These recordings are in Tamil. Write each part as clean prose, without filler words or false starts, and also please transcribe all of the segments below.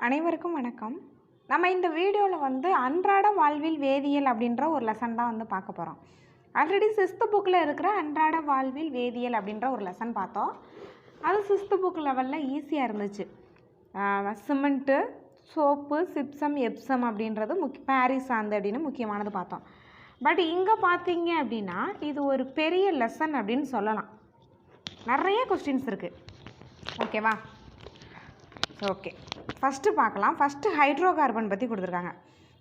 அனைவருக்கும் வணக்கம். நம்ம இந்த வீடியோவில் அன்றாட வாழ்வில் வேதியியல் அப்படின்ற ஒரு லெசன் தான் பார்க்க போகிறோம். ஆல்ரெடி 6th புக்கில் இருக்கிற அன்றாட வாழ்வில் வேதியியல் அப்படின்ற ஒரு லெசன் பார்த்தோம். அது 6th புக் லெவலில் ஈஸியாக இருந்துச்சு. சிமெண்ட்டு, சோப்பு, சிப்சம், எப்சம் அப்படின்றது பாரிஸ் சாந்து அப்படின்னு முக்கியமானது பார்த்தோம். பட் இங்கே பார்த்தீங்க அப்படின்னா இது ஒரு பெரிய லெசன் அப்படின்னு சொல்லலாம். நிறைய கொஸ்டின்ஸ் இருக்குது. ஓகேவா? ஓகே, ஃபஸ்ட்டு பார்க்கலாம். ஃபஸ்ட்டு ஹைட்ரோ கார்பன் பற்றி கொடுத்துருக்காங்க.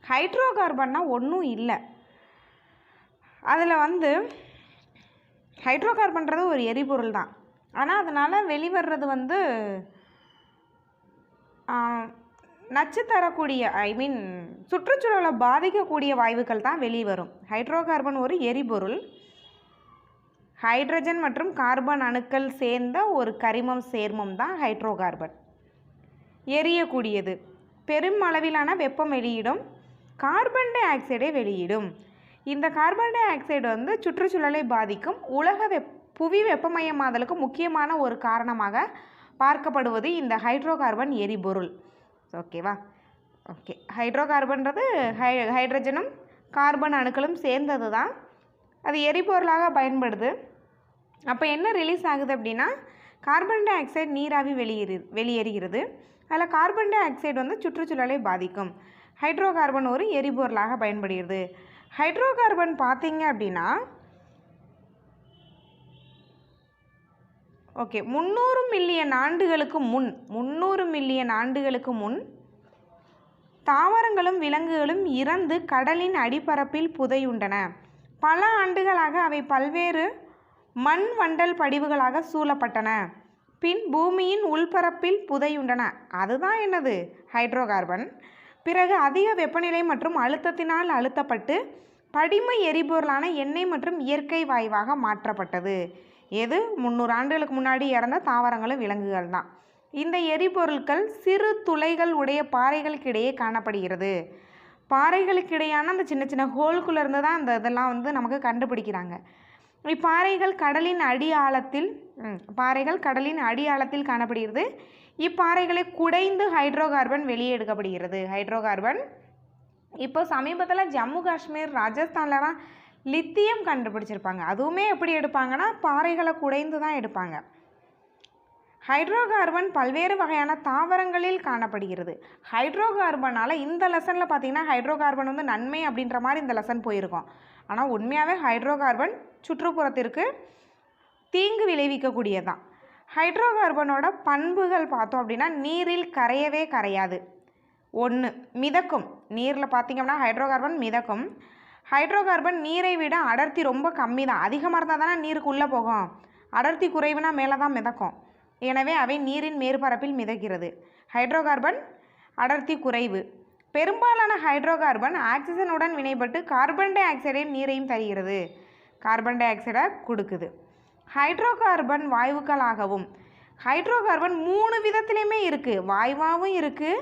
ஹைட்ரோ கார்பன்னா ஒன்றும் இல்லை. அதில் ஹைட்ரோ கார்பன்றது ஒரு எரிபொருள் தான். ஆனால் அதனால் வெளிவர்றது நச்சு தரக்கூடிய சுற்றுச்சூழலை பாதிக்கக்கூடிய வாயுக்கள் தான் வெளியே வரும். ஹைட்ரோ கார்பன் ஒரு எரிபொருள். ஹைட்ரஜன் மற்றும் கார்பன் அணுக்கள் சேர்ந்த ஒரு கரிமம் சேர்மம் தான் ஹைட்ரோ கார்பன். எரியக்கூடியது, பெரும் அளவிலான வெப்பம் வெளியிடும், கார்பன் டை ஆக்சைடை வெளியிடும். இந்த கார்பன் டை ஆக்சைடு சுற்றுச்சூழலை பாதிக்கும், புவி வெப்பமயமாதலுக்கு முக்கியமான ஒரு காரணமாக பார்க்கப்படுவது இந்த ஹைட்ரோ கார்பன் எரிபொருள். ஓகேவா? ஓகே, ஹைட்ரோ கார்பன்றது ஹைட்ரஜனும் கார்பன் அணுக்களும் சேர்ந்தது தான். அது எரிபொருளாக பயன்படுது. அப்போ என்ன ரிலீஸ் ஆகுது அப்படின்னா கார்பன் டை ஆக்சைடு நீராவி வெளியேறுகிறது. அதில் கார்பன் டை ஆக்சைடு சுற்றுச்சூழலை பாதிக்கும். ஹைட்ரோ கார்பன் ஒரு எரிபொருளாக பயன்படுகிறது. ஹைட்ரோ கார்பன் பார்த்தீங்க அப்படின்னா 300 மில்லியன் ஆண்டுகளுக்கு முன் தாவரங்களும் விலங்குகளும் இறந்து கடலின் அடிப்பரப்பில் புதையுண்டன. பல ஆண்டுகளாக அவை பல்வேறு மண் வண்டல் படிவுகளாக சூழப்பட்டன. பின் பூமியின் உள்பரப்பில் புதையுண்டன. அதுதான் என்னது? Hydro carbon. பிறகு அதிக வெப்பநிலை மற்றும் அழுத்தத்தினால் அழுத்தப்பட்டு படிம எரிபொருளான எண்ணெய் மற்றும் இயற்கை வாயுவாக மாற்றப்பட்டது. எது? 300 ஆண்டுகளுக்கு முன்னாடி இறந்த தாவரங்களும் விலங்குகள் தான். இந்த எரிபொருட்கள் சிறு துளைகள் உடைய பாறைகளுக்கிடையே காணப்படுகிறது. பாறைகளுக்கிடையான அந்த சின்ன சின்ன ஹோல்குள்ளேருந்து தான் அந்த இதெல்லாம் நமக்கு கண்டுபிடிக்கிறாங்க. இப்பாறைகள் கடலின் அடி ஆழத்தில் காணப்படுகிறது. இப்பாறைகளை குடைந்து ஹைட்ரோ கார்பன் வெளியே எடுக்கப்படுகிறது. ஹைட்ரோ கார்பன் இப்போ சமீபத்தில் ஜம்மு காஷ்மீர், ராஜஸ்தான்லலாம் லித்தியம் கண்டுபிடிச்சிருப்பாங்க. அதுவுமே எப்படி எடுப்பாங்கன்னா பாறைகளை குடைந்து தான் எடுப்பாங்க. ஹைட்ரோ கார்பன் பல்வேறு வகையான தாவரங்களில் காணப்படுகிறது. ஹைட்ரோ கார்பனால் இந்த லெசனில் பார்த்திங்கன்னா ஹைட்ரோ கார்பன் நன்மை அப்படின்ற மாதிரி இந்த லெசன் போயிருக்கோம். ஆனால் உண்மையாகவே ஹைட்ரோ கார்பன் சுற்றுப்புறத்திற்கு தீங்கு விளைவிக்கக்கூடியதான். ஹைட்ரோ கார்பனோட பண்புகள் பார்த்தோம் அப்படின்னா நீரில் கரையவே கரையாது. 1, மிதக்கும். நீரில் பார்த்திங்கன்னா ஹைட்ரோ கார்பன் மிதக்கும். ஹைட்ரோ கார்பன் நீரை விட அடர்த்தி ரொம்ப கம்மி தான். அதிகமாக இருந்தால் தானே நீருக்கு உள்ளே போகும். அடர்த்தி குறைவுனா மேலே தான் மிதக்கும். எனவே அவை நீரின் மேற்பரப்பில் மிதக்கிறது. ஹைட்ரோ கார்பன் அடர்த்தி குறைவு. பெரும்பாலான ஹைட்ரோ கார்பன் ஆக்சிஜனுடன் வினைப்பட்டு கார்பன் டை ஆக்சைடையும் நீரையும் தருகிறது. கார்பன் டை ஆக்சைடை கொடுக்குது. ஹைட்ரோ கார்பன் வாயுக்களாகவும். ஹைட்ரோ கார்பன் 3 விதத்துலேயுமே இருக்குது. வாயுவாகவும் இருக்குது.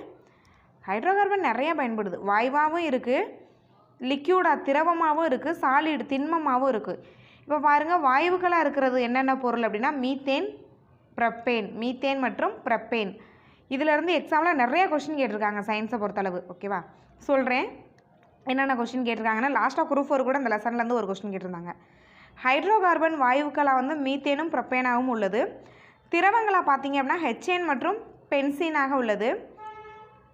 ஹைட்ரோ கார்பன் நிறைய பயன்படுது. வாயுவாகவும் இருக்குது, லிக்யூடாக திரவமாகவும் இருக்குது, சாலிட் திண்மமாகவும் இருக்குது. இப்போ பாருங்கள், வாயுக்களாக இருக்கிறது என்னென்ன பொருள் அப்படின்னா மீத்தேன் மற்றும் ப்ரப்பேன். இதிலேருந்து எக்ஸாமில் நிறைய கொஸ்டின் கேட்டிருக்காங்க சயின்ஸை பொறுத்தளவு. ஓகேவா? சொல்கிறேன் என்னென்ன கொஸ்டின் கேட்டிருக்காங்கன்னா லாஸ்ட்டாக குரூப் 4 கூட இந்த லெசன்லேருந்து ஒரு கொஸ்டின் கேட்டிருந்தாங்க. ஹைட்ரோ கார்பன் வாயுக்களாக மீத்தேனும் ப்ரப்பேனாகவும் உள்ளது. திரவங்களாக பார்த்தீங்க அப்படின்னா ஹெச்சேன் மற்றும் பென்சீனாக உள்ளது.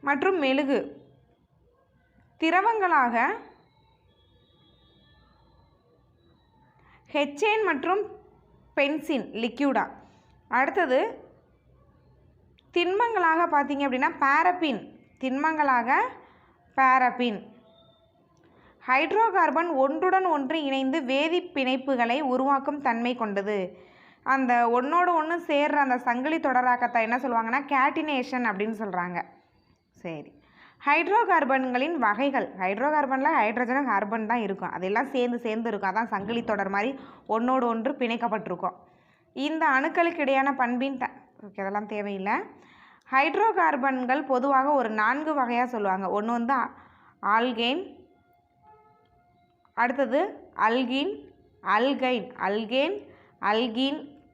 மற்றும் மெழுகு. திரவங்களாக ஹெச்சேன் மற்றும் பென்சின் லிக்யூடா. அடுத்தது திண்மங்களாக பார்த்தீங்க அப்படின்னா பாரபின். ஹைட்ரோ கார்பன் ஒன்றுடன் ஒன்று இணைந்து வேதி பிணைப்புகளை உருவாக்கும் தன்மை கொண்டது. அந்த ஒன்றோடு ஒன்று சேர்ற அந்த சங்கிலி தொடராக்கத்தை என்ன சொல்லுவாங்கன்னா கேட்டினேஷன் அப்படின்னு சொல்கிறாங்க. சரி, ஹைட்ரோ கார்பன்களின் வகைகள். ஹைட்ரோ கார்பனில் ஹைட்ரஜனும் கார்பன் தான் இருக்கும். அதெல்லாம் சேர்ந்து இருக்கும். அதான் சங்கிலி தொடர் மாதிரி ஒன்றோடு ஒன்று பிணைக்கப்பட்டிருக்கும். இந்த அணுக்களுக்கு இடையான பண்பின் இதெல்லாம் தேவையில்லை. ஹைட்ரோ கார்பன்கள் பொதுவாக ஒரு 4 வகையாக சொல்லுவாங்க. ஒன்று ஆல்கேன், அடுத்தது அல்கீன்,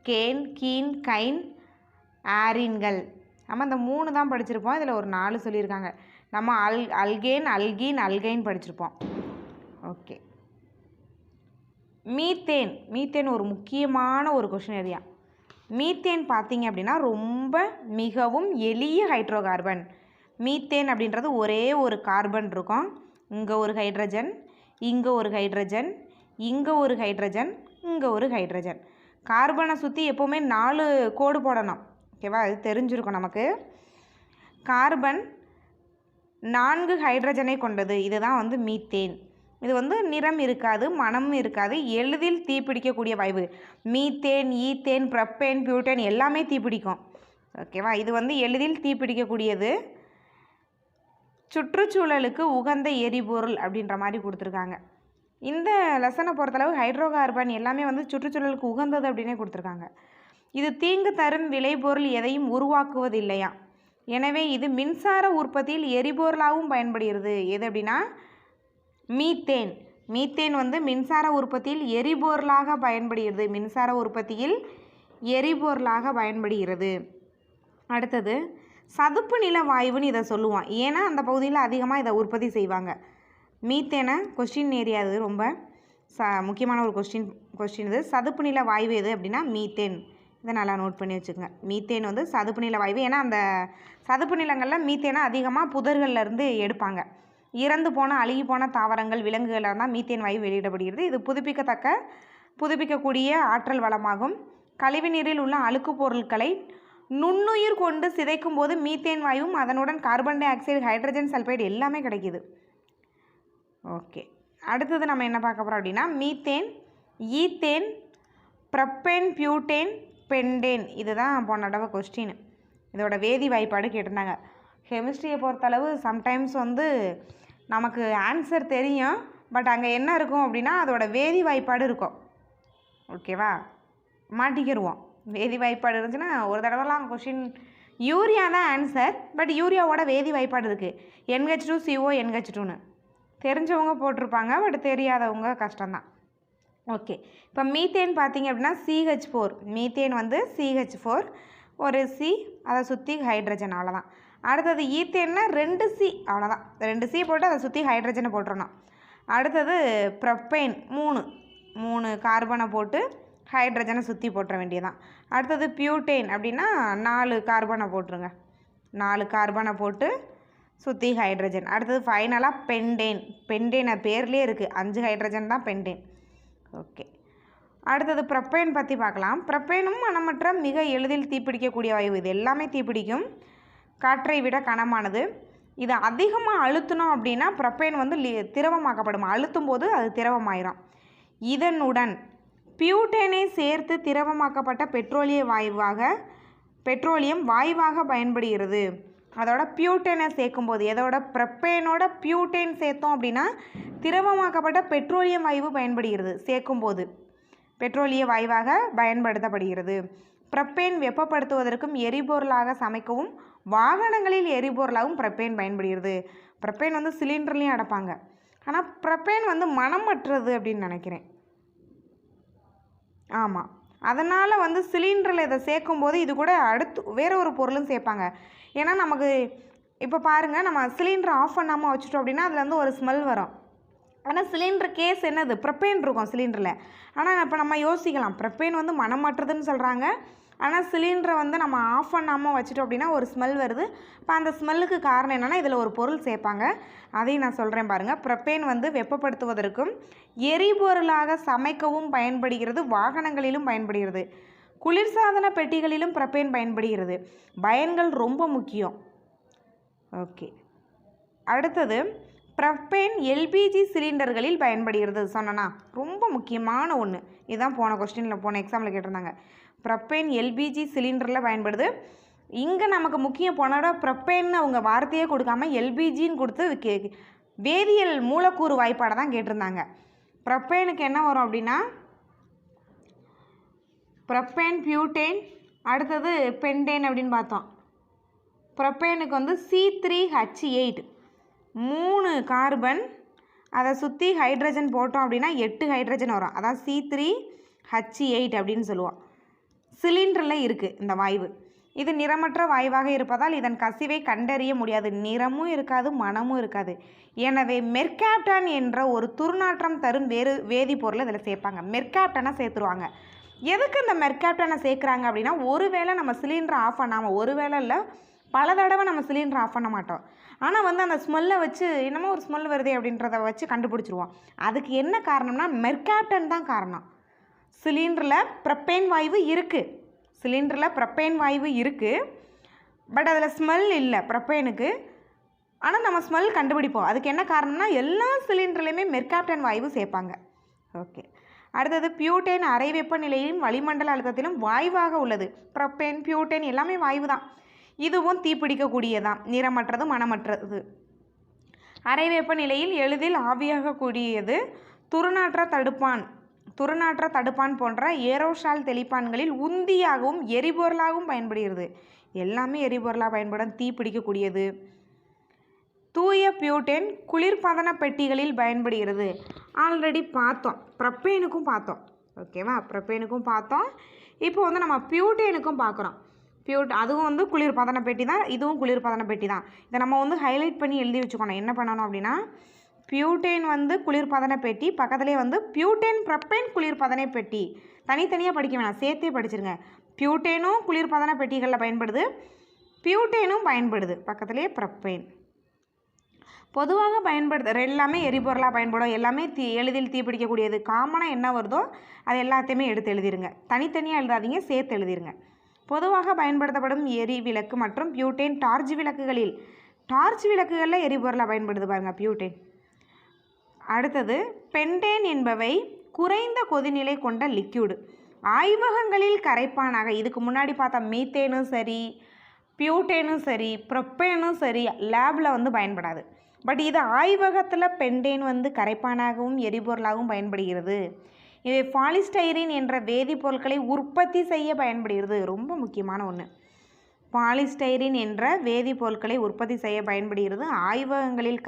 கேன், கீன், கைன், ஆரின்கள். நம்ம இந்த 3 தான் படிச்சிருப்போம். இதில் ஒரு 4 சொல்லியிருக்காங்க. நம்ம அல்கேன், அல்கீன், அல்கைன் படிச்சிருப்போம். ஓகே. மீத்தேன் ஒரு முக்கியமான ஒரு கொஷின் ஏரியா. மீத்தேன் பார்த்தீங்க அப்படின்னா ரொம்ப மிகவும் எளிய ஹைட்ரோகார்பன். மீத்தேன் அப்படின்றது ஒரே ஒரு கார்பன் இருக்கும். இங்கே ஒரு ஹைட்ரஜன், இங்கே ஒரு ஹைட்ரஜன், இங்கே ஒரு ஹைட்ரஜன், இங்கே ஒரு ஹைட்ரஜன். கார்பனை சுற்றி எப்போவுமே 4 கோடு போடணும். ஓகேவா? அது தெரிஞ்சிருக்கும் நமக்கு. கார்பன் 4 ஹைட்ரஜனை கொண்டது. இதுதான் வந்து மீத்தேன். இது வந்து நிறம் இருக்காது, மணமும் இருக்காது, எளிதில் தீப்பிடிக்கக்கூடிய வாயு. மீத்தேன், ஈத்தேன், ப்ரப்பேன், பியூட்டேன் எல்லாமே தீப்பிடிக்கும். ஓகேவா? இது வந்து எளிதில் தீப்பிடிக்கக்கூடியது. சுற்றுச்சூழலுக்கு உகந்த எரிபொருள் அப்படின்ற மாதிரி கொடுத்துருக்காங்க. இந்த லெசனை பொறுத்தளவு ஹைட்ரோகார்பன் எல்லாமே வந்து சுற்றுச்சூழலுக்கு உகந்தது அப்படின்னே கொடுத்துருக்காங்க. இது தீங்கு தரும் விளைபொருள் எதையும் உருவாக்குவதில்லையா. எனவே இது மின்சார உற்பத்தியில் எரிபொருளாகவும் பயன்படுகிறது. எது அப்படின்னா மீத்தேன் வந்து மின்சார உற்பத்தியில் எரிபொருளாக பயன்படுகிறது. மின்சார உற்பத்தியில் எரிபொருளாக பயன்படுகிறது. அடுத்தது சதுப்பு நில வாயுன்னு இதை சொல்லுவோம். ஏன்னா அந்த பகுதியில் அதிகமாக இதை உற்பத்தி செய்வாங்க. மீத்தேனை கொஸ்டின் ஏரியா இது ரொம்ப முக்கியமான ஒரு கொஸ்டின் இது. சதுப்பு நில வாயு எது அப்படின்னா மீத்தேன். இதை நல்லா நோட் பண்ணி வச்சுக்கோங்க. மீத்தேன் வந்து சதுப்பு நில வாயு. ஏன்னா அந்த சதுப்பு நிலங்களில் மீத்தேனை அதிகமாக புதர்கள்லேருந்து எடுப்பாங்க. இறந்து போன அழுகி போன தாவரங்கள் விலங்குகளாக இருந்தால் மீத்தேன் வாயு வெளியிடப்படுகிறது. இது புதுப்பிக்கக்கூடிய ஆற்றல் வளமாகும். கழிவு நீரில் உள்ள அழுக்கு பொருட்களை நுண்ணுயிர் கொண்டு சிதைக்கும் போது மீத்தேன் வாயுவும் அதனுடன் carbon dioxide, hydrogen sulphide எல்லாமே கிடைக்கிது. ஓகே. அடுத்தது நம்ம என்ன பார்க்க போகிறோம் அப்படின்னா மீத்தேன், ஈத்தேன், ப்ரப்பேன், பியூட்டேன், பெண்டேன். இதுதான் போன தடவை கொஸ்டின். இதோட வேதி வாய்ப்பாடு கேட்டிருந்தாங்க. கெமிஸ்ட்ரியை பொறுத்தளவு சம்டைம்ஸ் வந்து நமக்கு ஆன்சர் தெரியும், பட் அங்கே என்ன இருக்கும் அப்படின்னா அதோட வேதி வாய்ப்பாடு இருக்கும். ஓகேவா? மாட்டிக்கிடுவோம். வேதி வாய்ப்பாடு இருந்துச்சுன்னா ஒரு தடவைலாம் கொஷின் யூரியா தான் ஆன்சர், பட் யூரியாவோட வேதி வாய்ப்பாடு இருக்குது. NH2CO NH2ன்னு தெரிஞ்சவங்க போட்டிருப்பாங்க, பட் தெரியாதவங்க கஷ்டம்தான். ஓகே. இப்போ மீத்தேன் பார்த்தீங்க அப்படின்னா CH4. மீத்தேன் வந்து CH4 ஒரு C, அதை சுற்றி ஹைட்ரஜன், அவ்வளோதான். அடுத்தது ஈத்தேன்னா 2C, அவ்வளோதான். 2C போட்டு அதை சுற்றி ஹைட்ரஜனை போட்டுறணும். அடுத்தது ப்ரப்பேன் 3 கார்பனை போட்டு ஹைட்ரஜனை சுற்றி போட்டுற வேண்டியதான். அடுத்தது பியூட்டேன் அப்படின்னா 4 கார்பனை போட்டுருங்க. 4 கார்பனை போட்டு சுற்றி ஹைட்ரஜன். அடுத்தது ஃபைனலாக பெண்டேன் பேர்லேயே இருக்குது, 5 ஹைட்ரஜன் தான் பெண்டேன். ஓகே. அடுத்தது ப்ரப்பேன் பற்றி பார்க்கலாம். ப்ரப்பேனும் மணமற்ற மிக எளிதில் தீப்பிடிக்கக்கூடிய வாயு. இது எல்லாமே தீப்பிடிக்கும். காற்றை விட கனமானது. இதை அதிகமாக அழுத்தணும் அப்படின்னா ப்ரப்பேன் வந்து திரவமாக்கப்படும். அழுத்தும் போது அது திரவமாயிரும். இதனுடன் பியூட்டேனை சேர்த்து திரவமாக்கப்பட்ட பெட்ரோலியம் வாயுவாக பயன்படுகிறது. அதோட பியூட்டேனை சேர்க்கும்போது, எதோட ப்ரப்பேனோட பியூட்டேன் சேர்த்தோம் அப்படின்னா திரவமாக்கப்பட்ட பெட்ரோலியம் வாயு பயன்படுகிறது. சேர்க்கும்போது பெட்ரோலிய வாயுவாக பயன்படுத்தப்படுகிறது. ப்ரப்பேன் வெப்பப்படுத்துவதற்கும் எரிபொருளாக சமைக்கவும் வாகனங்களில் எரிபொருளாகவும் ப்ரப்பேன் பயன்படுகிறது. ப்ரப்பேன் வந்து சிலிண்டர்லேயும் அடைப்பாங்க. ஆனால் ப்ரப்பேன் வந்து மணமற்றது அப்படின்னு நினைக்கிறேன். ஆமாம். அதனால் வந்து சிலிண்டரில் இதை சேர்க்கும்போது இது கூட அடுத்து வேறு ஒரு பொருளும் சேர்ப்பாங்க. ஏன்னா நமக்கு இப்போ பாருங்கள், நம்ம சிலிண்டரை ஆஃப் பண்ணாமல் வச்சுட்டோம் அப்படின்னா அதில் வந்து ஒரு ஸ்மெல் வரும். ஆனால் சிலிண்டர் கேஸ் என்னது, ப்ரப்பேன் இருக்கும் சிலிண்டரில். ஆனால் இப்போ நம்ம யோசிக்கலாம், ப்ரப்பேன் வந்து மணமற்றதுன்னு சொல்கிறாங்க, ஆனால் சிலிண்டரை வந்து நம்ம ஆஃப் பண்ணாமல் வச்சுட்டோம் அப்படின்னா ஒரு ஸ்மெல் வருது. இப்போ அந்த ஸ்மெல்லுக்கு காரணம் என்னென்னா இதில் ஒரு பொருள் சேர்ப்பாங்க. அதையும் நான் சொல்கிறேன் பாருங்கள். ப்ரப்பேன் வந்து வெப்பப்படுத்துவதற்கும் எரிபொருளாக சமைக்கவும் பயன்படுகிறது. வாகனங்களிலும் பயன்படுகிறது. குளிர்சாதன பெட்டிகளிலும் ப்ரப்பேன் பயன்படுகிறது. பயன்கள் ரொம்ப முக்கியம். ஓகே. அடுத்தது ப்ரப்பேன் LPG சிலிண்டர்களில் பயன்படுகிறது. சொன்னனா ரொம்ப முக்கியமான ஒன்று. இதுதான் போன எக்ஸாமில் கேட்டிருந்தாங்க. ப்ரப்பேன் LPG சிலிண்டரில் பயன்படுது. இங்கே நமக்கு முக்கியம் போனோட ப்ரப்பேன்னு அவங்க வார்த்தையே கொடுக்காம LPGன்னு கொடுத்து வேதியியல் மூலக்கூறு வாய்ப்பாடை தான் கேட்டிருந்தாங்க. ப்ரப்பேனுக்கு என்ன வரும் அப்படின்னா ப்ரப்பேன், பியூட்டேன், அடுத்தது பெண்டேன் அப்படின்னு பார்த்தோம். ப்ரப்பேனுக்கு வந்து C3H8 3 கார்பன், அதை சுற்றி ஹைட்ரஜன் போட்டோம் அப்படின்னா 8 ஹைட்ரஜன் வரும். அதான் C3H8 அப்படின்னு சொல்லுவோம். சிலிண்டரில் இருக்குது இந்த வாயு. இது நிறமற்ற வாயுவாக இருப்பதால் இதன் கசிவை கண்டறிய முடியாது. நிறமும் இருக்காது, மனமும் இருக்காது. எனவே மெர்காப்டான் என்ற ஒரு துர்நாற்றம் தரும் வேதிப்பொருளை இதில் சேர்ப்பாங்க. மெர்காப்டானை சேர்த்துருவாங்க. எதுக்கு இந்த மெர்காப்டானை சேர்க்குறாங்க அப்படின்னா, ஒருவேளை நம்ம சிலிண்டரை ஆஃப் பண்ணாமல், ஒருவேளை இல்லை பல தடவை நம்ம சிலிண்டரை ஆஃப் பண்ண மாட்டோம். ஆனால் வந்து அந்த ஸ்மெல்லை வச்சு என்னமோ ஒரு ஸ்மெல் வருதே அப்படின்றத வச்சு கண்டுபிடிச்சிருவோம். அதுக்கு என்ன காரணம்னா மெர்காப்டான் தான் காரணம். சிலிண்டரில் ப்ரப்பேன் வாயு இருக்குது, பட் அதில் ஸ்மெல் இல்லை ப்ரப்பேனுக்கு. ஆனால் நம்ம ஸ்மெல் கண்டுபிடிப்போம். அதுக்கு என்ன காரணம்னா எல்லா சிலிண்டர்லேயுமே மெர்காப்டான் வாயு சேர்ப்பாங்க. ஓகே, அடுத்தது பியூட்டேன் அறை வெப்பநிலையிலும் வளிமண்டல அழுத்தத்திலும் வாயுவாக உள்ளது. ப்ரப்பேன், பியூட்டேன் எல்லாமே வாயு தான். இதுவும் தீப்பிடிக்கக்கூடியதான், நிறமற்றது, மனமற்றது. அறை வெப்பநிலையில் எளிதில் ஆவியாகக்கூடியது. துர்நாற்ற தடுப்பான் போன்ற ஏரோசால் தெளிப்பான்களில் உந்தியாகவும் எரிபொருளாகவும் பயன்படுகிறது. எல்லாமே எரிபொருளாக பயன்படும், தீப்பிடிக்கக்கூடியது. தூய பியூட்டேன் குளிர்பதன பெட்டிகளில் பயன்படுகிறது. ஆல்ரெடி பார்த்தோம், ப்ரப்பேனுக்கும் பார்த்தோம். ஓகேவா, ப்ரப்பேனுக்கும் பார்த்தோம். இப்போ வந்து நம்ம பியூட்டேனுக்கும் பார்க்குறோம். அதுவும் வந்து குளிர்பதன பெட்டி தான், இதுவும் குளிர்பதன பெட்டி தான். இதை நம்ம வந்து ஹைலைட் பண்ணி எழுதி வச்சுக்கணும். என்ன பண்ணணும் அப்படின்னா, பியூட்டேன் வந்து குளிர்பதன பெட்டி, பக்கத்துலேயே வந்து பியூட்டேன் ப்ரப்பேன் குளிர்பதன பெட்டி. தனித்தனியாக படிக்க வேணாம், சேர்த்தே படிச்சிருங்க. பியூட்டேனும் குளிர்பதன பெட்டிகளில் பயன்படுது, பியூட்டேனும் பயன்படுது, பக்கத்துலேயே ப்ரப்பேன். பொதுவாக எல்லாமே எரிபொருளாக பயன்படும், எல்லாமே எளிதில் தீப்பிடிக்கக்கூடியது. காமனாக என்ன வருதோ அது எல்லாத்தையுமே எடுத்து எழுதிருங்க, தனித்தனியாக எழுதாதீங்க, சேர்த்து எழுதிருங்க. பொதுவாக பயன்படுத்தப்படும் எரி விளக்கு மற்றும் பியூட்டேன் டார்ச் விளக்குகளில் எரிபொருளாக பயன்படுது பாருங்கள் பியூட்டேன். அடுத்தது பென்டேன் என்பவை குறைந்த கொதிநிலை கொண்ட லிக்யூடு. ஆய்வகங்களில் கரைப்பானாக, இதுக்கு முன்னாடி பார்த்தா மீத்தேனும் சரி, பியூட்டேனும் சரி, ப்ரப்பேனும் சரி லேபில் வந்து பயன்படாது. பட் இது ஆய்வகத்தில் பென்டேன் வந்து கரைப்பானாகவும் எரிபொருளாகவும் பயன்படுகிறது. இவை பாலிஸ்டைரீன் என்ற வேதிப்பொருட்களை உற்பத்தி செய்ய பயன்படுகிறது. ரொம்ப முக்கியமான ஒன்று, பாலிஸ்டைரீன் என்ற வேதிப்பொருட்களை உற்பத்தி செய்ய பயன்படுகிறது. ஆய்வகங்களில்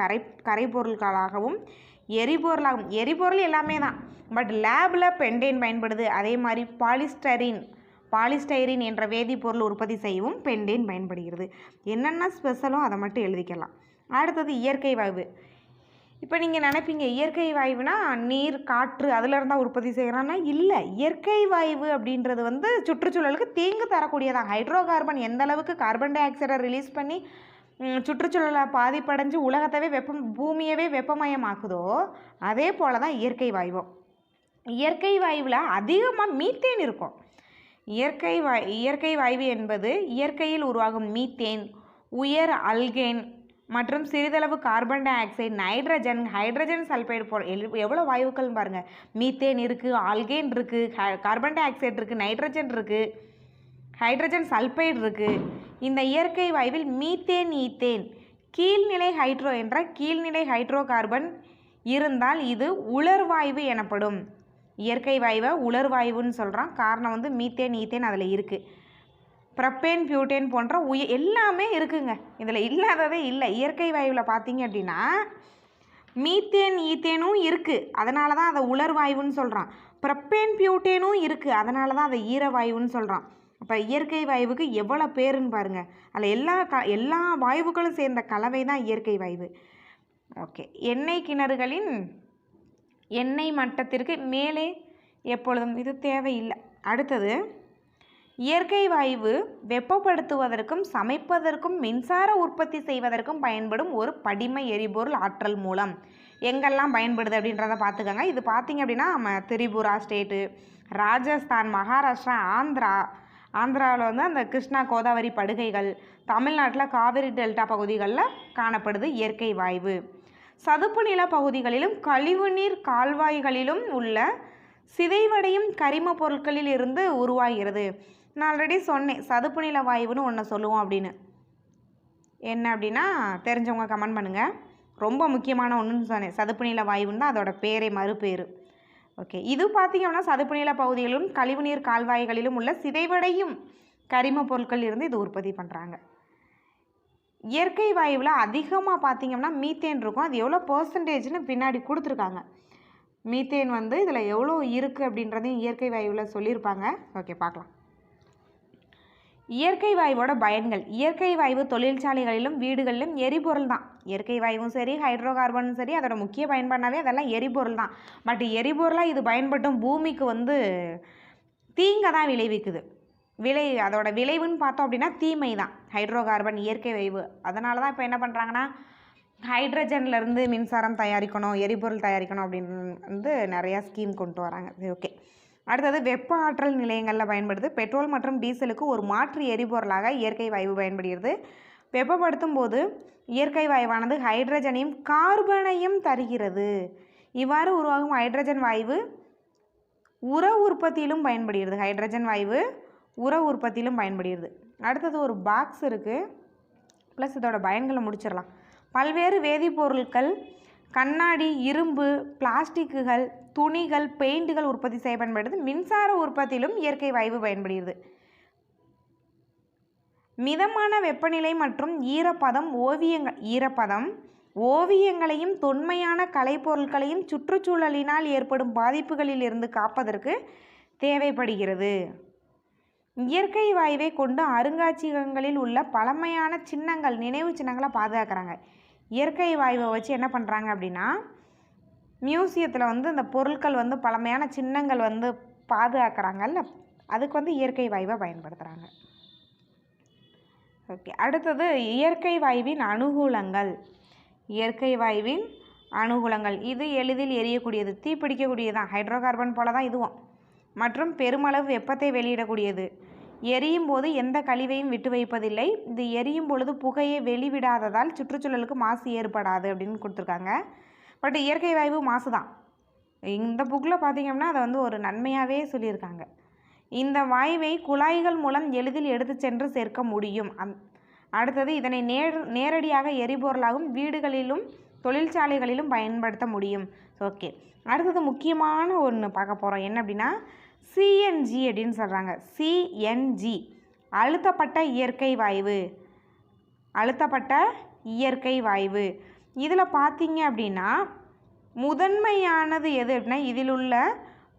கரைப்பொருட்களாகவும் எரிபொருளாகவும், எரிபொருள் எல்லாமே தான், பட் லேபில் பென்டேன் பயன்படுது. அதே மாதிரி பாலிஸ்டைரீன் என்ற வேதிப்பொருள் உற்பத்தி செய்யவும் பென்டேன் பயன்படுகிறது. என்னென்ன ஸ்பெஷலோ அதை மட்டும் எழுதிக்கலாம். அடுத்தது இயற்கை வாயு. இப்போ நீங்கள் நினைப்பீங்க இயற்கை வாயுனா நீர், காற்று அதில் இருந்தால் உற்பத்தி செய்கிறான்னா இல்லை. இயற்கை வாயு அப்படின்றது வந்து சுற்றுச்சூழலுக்கு தீங்கு தரக்கூடியதான். ஹைட்ரோகார்பன் எந்த அளவுக்கு கார்பன் டை ஆக்சைடை ரிலீஸ் பண்ணி சுற்றுச்சூழலை பாதிப்படைஞ்சு உலகத்தவே பூமியவே வெப்பமயமாக்குதோ அதே போல தான் இயற்கை வாயுவும். இயற்கை வாயுவில் அதிகமாக மீத்தேன் இருக்கும். இயற்கை வாயு என்பது இயற்கையில் உருவாகும் மீத்தேன், உயர் அல்கேன் மற்றும் சிறிதளவு carbon dioxide, hydrogen sulphide போல் எவ்வளோ வாயுக்கள் பாருங்கள். மீத்தேன் இருக்குது, ஆல்கேன் இருக்குது, கார்பன் டை ஆக்சைடு இருக்குது, நைட்ரஜன் இருக்குது, ஹைட்ரஜன் சல்ஃபைடு இருக்குது. இந்த இயற்கை வாயுவில் மீத்தேன், ஈத்தேன், கீழ்நிலை ஹைட்ரோ கார்பன் இருந்தால் இது உலர்வாயு எனப்படும். இயற்கை வாயுவை உலர்வாயுன்னு சொல்கிறான். காரணம் வந்து மீத்தேன், ஈத்தேன் அதில் இருக்குது. ப்ரப்பேன், பியூட்டேன் போன்ற எல்லாமே இருக்குங்க, இதில் இல்லாததே இல்லை. இயற்கை வாயுவில் பார்த்தீங்க அப்படின்னா மீத்தேன், ஈத்தேனும் இருக்குது, அதனால தான் அதை உலர்வாயுன்னு சொல்கிறான். ப்ரப்பேன், பியூட்டேனும் இருக்குது, அதனால தான் அதை ஈரவாயுன்னு சொல்கிறான். அப்போ இயற்கை வாயுவுக்கு எவ்வளோ பேருன்னு பாருங்கள். அதில் எல்லா வாயுக்களும் சேர்ந்த கலவை தான் இயற்கை வாயு. ஓகே, எண்ணெய் கிணறுகளின் எண்ணெய் மட்டத்திற்கு மேலே எப்பொழுதும் இது தேவையில்லை. அடுத்தது இயற்கை வாயு வெப்பப்படுத்துவதற்கும் சமைப்பதற்கும் மின்சார உற்பத்தி செய்வதற்கும் பயன்படும் ஒரு படிம எரிபொருள் ஆற்றல் மூலம். எங்கெல்லாம் பயன்படுது அப்படின்றத பார்த்துக்கோங்க. இது பார்த்திங்க அப்படின்னா நம்ம திரிபுரா ஸ்டேட்டு, ராஜஸ்தான், மகாராஷ்டிரா, ஆந்திராவில் வந்து அந்த கிருஷ்ணா கோதாவரி படுகைகள், தமிழ்நாட்டில் காவிரி டெல்டா பகுதிகளில் காணப்படுது இயற்கை வாயு. சதுப்பு நில பகுதிகளிலும் கழிவுநீர் கால்வாய்களிலும் உள்ள சிதைவடையும் கரிம பொருட்களில் இருந்து உருவாகிறது. நான் ஆல்ரெடி சொன்னேன் சதுப்பு நில வாயுன்னு ஒன்று சொல்லுவோம் அப்படின்னு. என்ன அப்படின்னா தெரிஞ்சவங்க கமெண்ட் பண்ணுங்கள். ரொம்ப முக்கியமான ஒன்றுன்னு சொன்னேன், சதுப்பு நில வாயுன்னு தான் அதோட பேரே, மறுபேர். ஓகே, இது பார்த்திங்கன்னா சதுப்பு நில பகுதிகளிலும் கழிவுநீர் கால்வாய்களிலும் உள்ள சிதைவடையும் கரிம பொருட்கள் இருந்து இது உற்பத்தி பண்ணுறாங்க. இயற்கை வாயுவில் அதிகமாக பார்த்திங்கன்னா மீத்தேன் இருக்கும். அது எவ்வளோ பர்சன்டேஜ்னு பின்னாடி கொடுத்துருக்காங்க. மீத்தேன் வந்து இதில் எவ்வளோ இருக்குது அப்படின்றதையும் இயற்கை வாயுவில் சொல்லியிருப்பாங்க. ஓகே, பார்க்கலாம். இயற்கை வாயுவோட பயன்கள். இயற்கை வாயு தொழிற்சாலைகளிலும் வீடுகளிலும் எரிபொருள் தான். இயற்கை வாயுவும் சரி, ஹைட்ரோ கார்பனும் சரி, அதோட முக்கிய பயன்பாடாவே அதெல்லாம் எரிபொருள் தான். பட் எரிபொருளாக இது பயன்பட்டும் பூமிக்கு வந்து தீங்கை தான் விளைவிக்குது. அதோட விளைவுன்னு பார்த்தோம் அப்படின்னா தீமை தான். ஹைட்ரோ கார்பன் இயற்கை வாயு. அதனால தான் இப்போ என்ன பண்ணுறாங்கன்னா ஹைட்ரஜன்லேருந்து மின்சாரம் தயாரிக்கணும், எரிபொருள் தயாரிக்கணும் அப்படின்னு வந்து நிறையா ஸ்கீம் கொண்டு வராங்க. ஓகே. அடுத்தது வெப்ப ஆற்றல் நிலையங்களில் பயன்படுது. பெட்ரோல் மற்றும் டீசலுக்கு ஒரு மாற்று எரிபொருளாக இயற்கை வாயு பயன்படுகிறது. வெப்பப்படுத்தும் போது இயற்கை வாயுவானது ஹைட்ரஜனையும் கார்பனையும் தருகிறது. இவ்வாறு உருவாகும் ஹைட்ரஜன் வாயு உர உற்பத்தியிலும் பயன்படுகிறது. ஹைட்ரஜன் வாயு உர உற்பத்தியிலும் பயன்படுகிறது. அடுத்தது ஒரு பாக்ஸ் இருக்குது, ப்ளஸ் இதோட பயன்களை முடிச்சிடலாம். பல்வேறு வேதிப்பொருட்கள், கண்ணாடி, இரும்பு, பிளாஸ்டிக்குகள், துணிகள், பெயிண்டுகள் உற்பத்தி செய்ய பயன்படுது. மின்சார உற்பத்தியிலும் இயற்கை வாயு பயன்படுகிறது. மிதமான வெப்பநிலை மற்றும் ஈரப்பதம் ஓவியங்களையும் தொன்மையான கலைப்பொருட்களையும் சுற்றுச்சூழலினால் ஏற்படும் பாதிப்புகளில் இருந்து காப்பதற்கு தேவைப்படுகிறது. இயற்கை வாயுவை கொண்டு அருங்காட்சியகங்களில் உள்ள பழமையான சின்னங்கள், நினைவு சின்னங்களை பாதுகாக்கிறாங்க. இயற்கை வாயுவை வச்சு என்ன பண்ணுறாங்க அப்படின்னா மியூசியத்தில் வந்து இந்த பொருட்கள் வந்து பழமையான சின்னங்கள் வந்து பாதுகாக்கிறாங்கல்ல, அதுக்கு வந்து இயற்கை வாயுவை பயன்படுத்துகிறாங்க. ஓகே. அடுத்தது இயற்கை வாயுவின் அனுகூலங்கள். இயற்கை வாயுவின் அனுகூலங்கள். இது எளிதில் எரியக்கூடியது, தீப்பிடிக்கக்கூடியதான். ஹைட்ரோ கார்பன் போல தான் இதுவும். மற்றும் பெருமளவு வெப்பத்தை வெளியிடக்கூடியது. எரியும் போது எந்த கழிவையும் விட்டு வைப்பதில்லை. இது எரியும் பொழுது புகையை வெளிவிடாததால் சுற்றுச்சூழலுக்கு மாசு ஏற்படாது அப்படின்னு கொடுத்துருக்காங்க. பட் இயற்கை வாயு மாசு தான். இந்த புக்கில் பார்த்திங்கன்னா அதை வந்து ஒரு நன்மையாகவே சொல்லியிருக்காங்க. இந்த வாயுவை குழாய்கள் மூலம் எளிதில் எடுத்து சென்று சேர்க்க முடியும். அடுத்தது இதனை நேரடியாக எரிபொருளாகவும் வீடுகளிலும் தொழிற்சாலைகளிலும் பயன்படுத்த முடியும். ஓகே. அடுத்தது முக்கியமான ஒன்று பார்க்க போகிறோம். என்ன அப்படின்னா சிஎன்ஜி அப்படின்னு சொல்கிறாங்க. சிஎன்ஜி அழுத்தப்பட்ட இயற்கை வாயு. அழுத்தப்பட்ட இயற்கை வாயு. இதில் பார்த்தீங்க அப்படின்னா முதன்மையானது எது அப்படின்னா இதில் உள்ள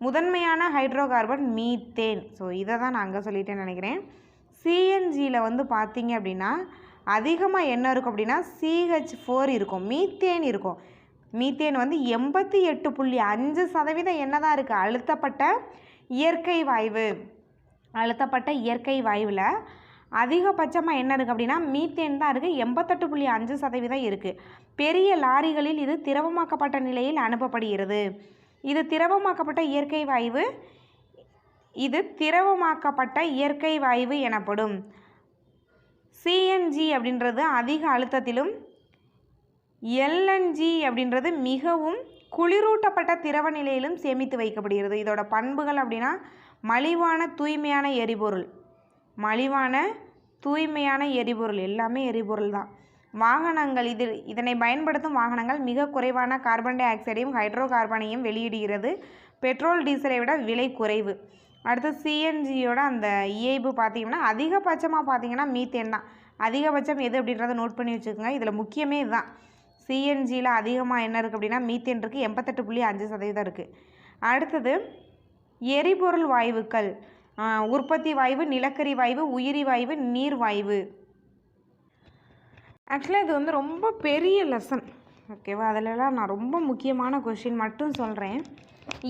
முதன்மையான ஹைட்ரோ கார்பன் மீத்தேன். ஸோ இதை தான் நான் அங்கே சொல்லிட்டேன்னு நினைக்கிறேன். சிஎன்ஜியில் வந்து பார்த்தீங்க அப்படின்னா அதிகமாக என்ன இருக்கும் அப்படின்னா CH4 இருக்கும், மீத்தேன் இருக்கும். மீத்தேன் வந்து 88.5% என்ன தான் இருக்குது, அழுத்தப்பட்ட இயற்கை வாயு. அழுத்தப்பட்ட இயற்கை வாயுவில் அதிகபட்சமாக என்ன இருக்குது அப்படின்னா மீத்தேன் தான் இருக்குது. 88.5% இருக்குது. பெரிய லாரிகளில் இது திரவமாக்கப்பட்ட நிலையில் அனுப்பப்படுகிறது. இது திரவமாக்கப்பட்ட இயற்கை வாயு எனப்படும். சிஎன்ஜி அப்படின்றது அதிக அழுத்தத்திலும், எல்என்ஜி அப்படின்றது மிகவும் குளிரூட்டப்பட்ட திரவ நிலையிலும் சேமித்து வைக்கப்படுகிறது. இதோட பண்புகள் அப்படின்னா மலிவான தூய்மையான எரிபொருள். மலிவான தூய்மையான எரிபொருள், எல்லாமே எரிபொருள் தான். வாகனங்கள், இதனை பயன்படுத்தும் வாகனங்கள் மிக குறைவான கார்பன் டை ஆக்சைடையும் ஹைட்ரோ கார்பனையும் வெளியிடுகிறது. பெட்ரோல் டீசலை விட விலை குறைவு. அடுத்து சிஎன்ஜியோட அந்த இயல்பு பார்த்திங்கன்னா அதிகபட்சமாக பார்த்திங்கன்னா மீத்தேன் தான். அதிகபட்சம் எது அப்படின்றத நோட் பண்ணி வச்சுக்கோங்க. இதில் முக்கியமே இதுதான். சிஎன்ஜியில் அதிகமாக என்ன இருக்குது அப்படின்னா மீத்தேன் இருக்குது. 88.5% இருக்குது. அடுத்தது எரிபொருள் வாயுக்கள். உற்பத்தி வாயு, நிலக்கரி வாயு, உயிரி வாயு, நீர் வாயு. ஆக்சுவலாக இது வந்து ரொம்ப பெரிய லெசன், ஓகேவா? அதிலலாம் நான் ரொம்ப முக்கியமான கொஷின் மட்டும் சொல்கிறேன்.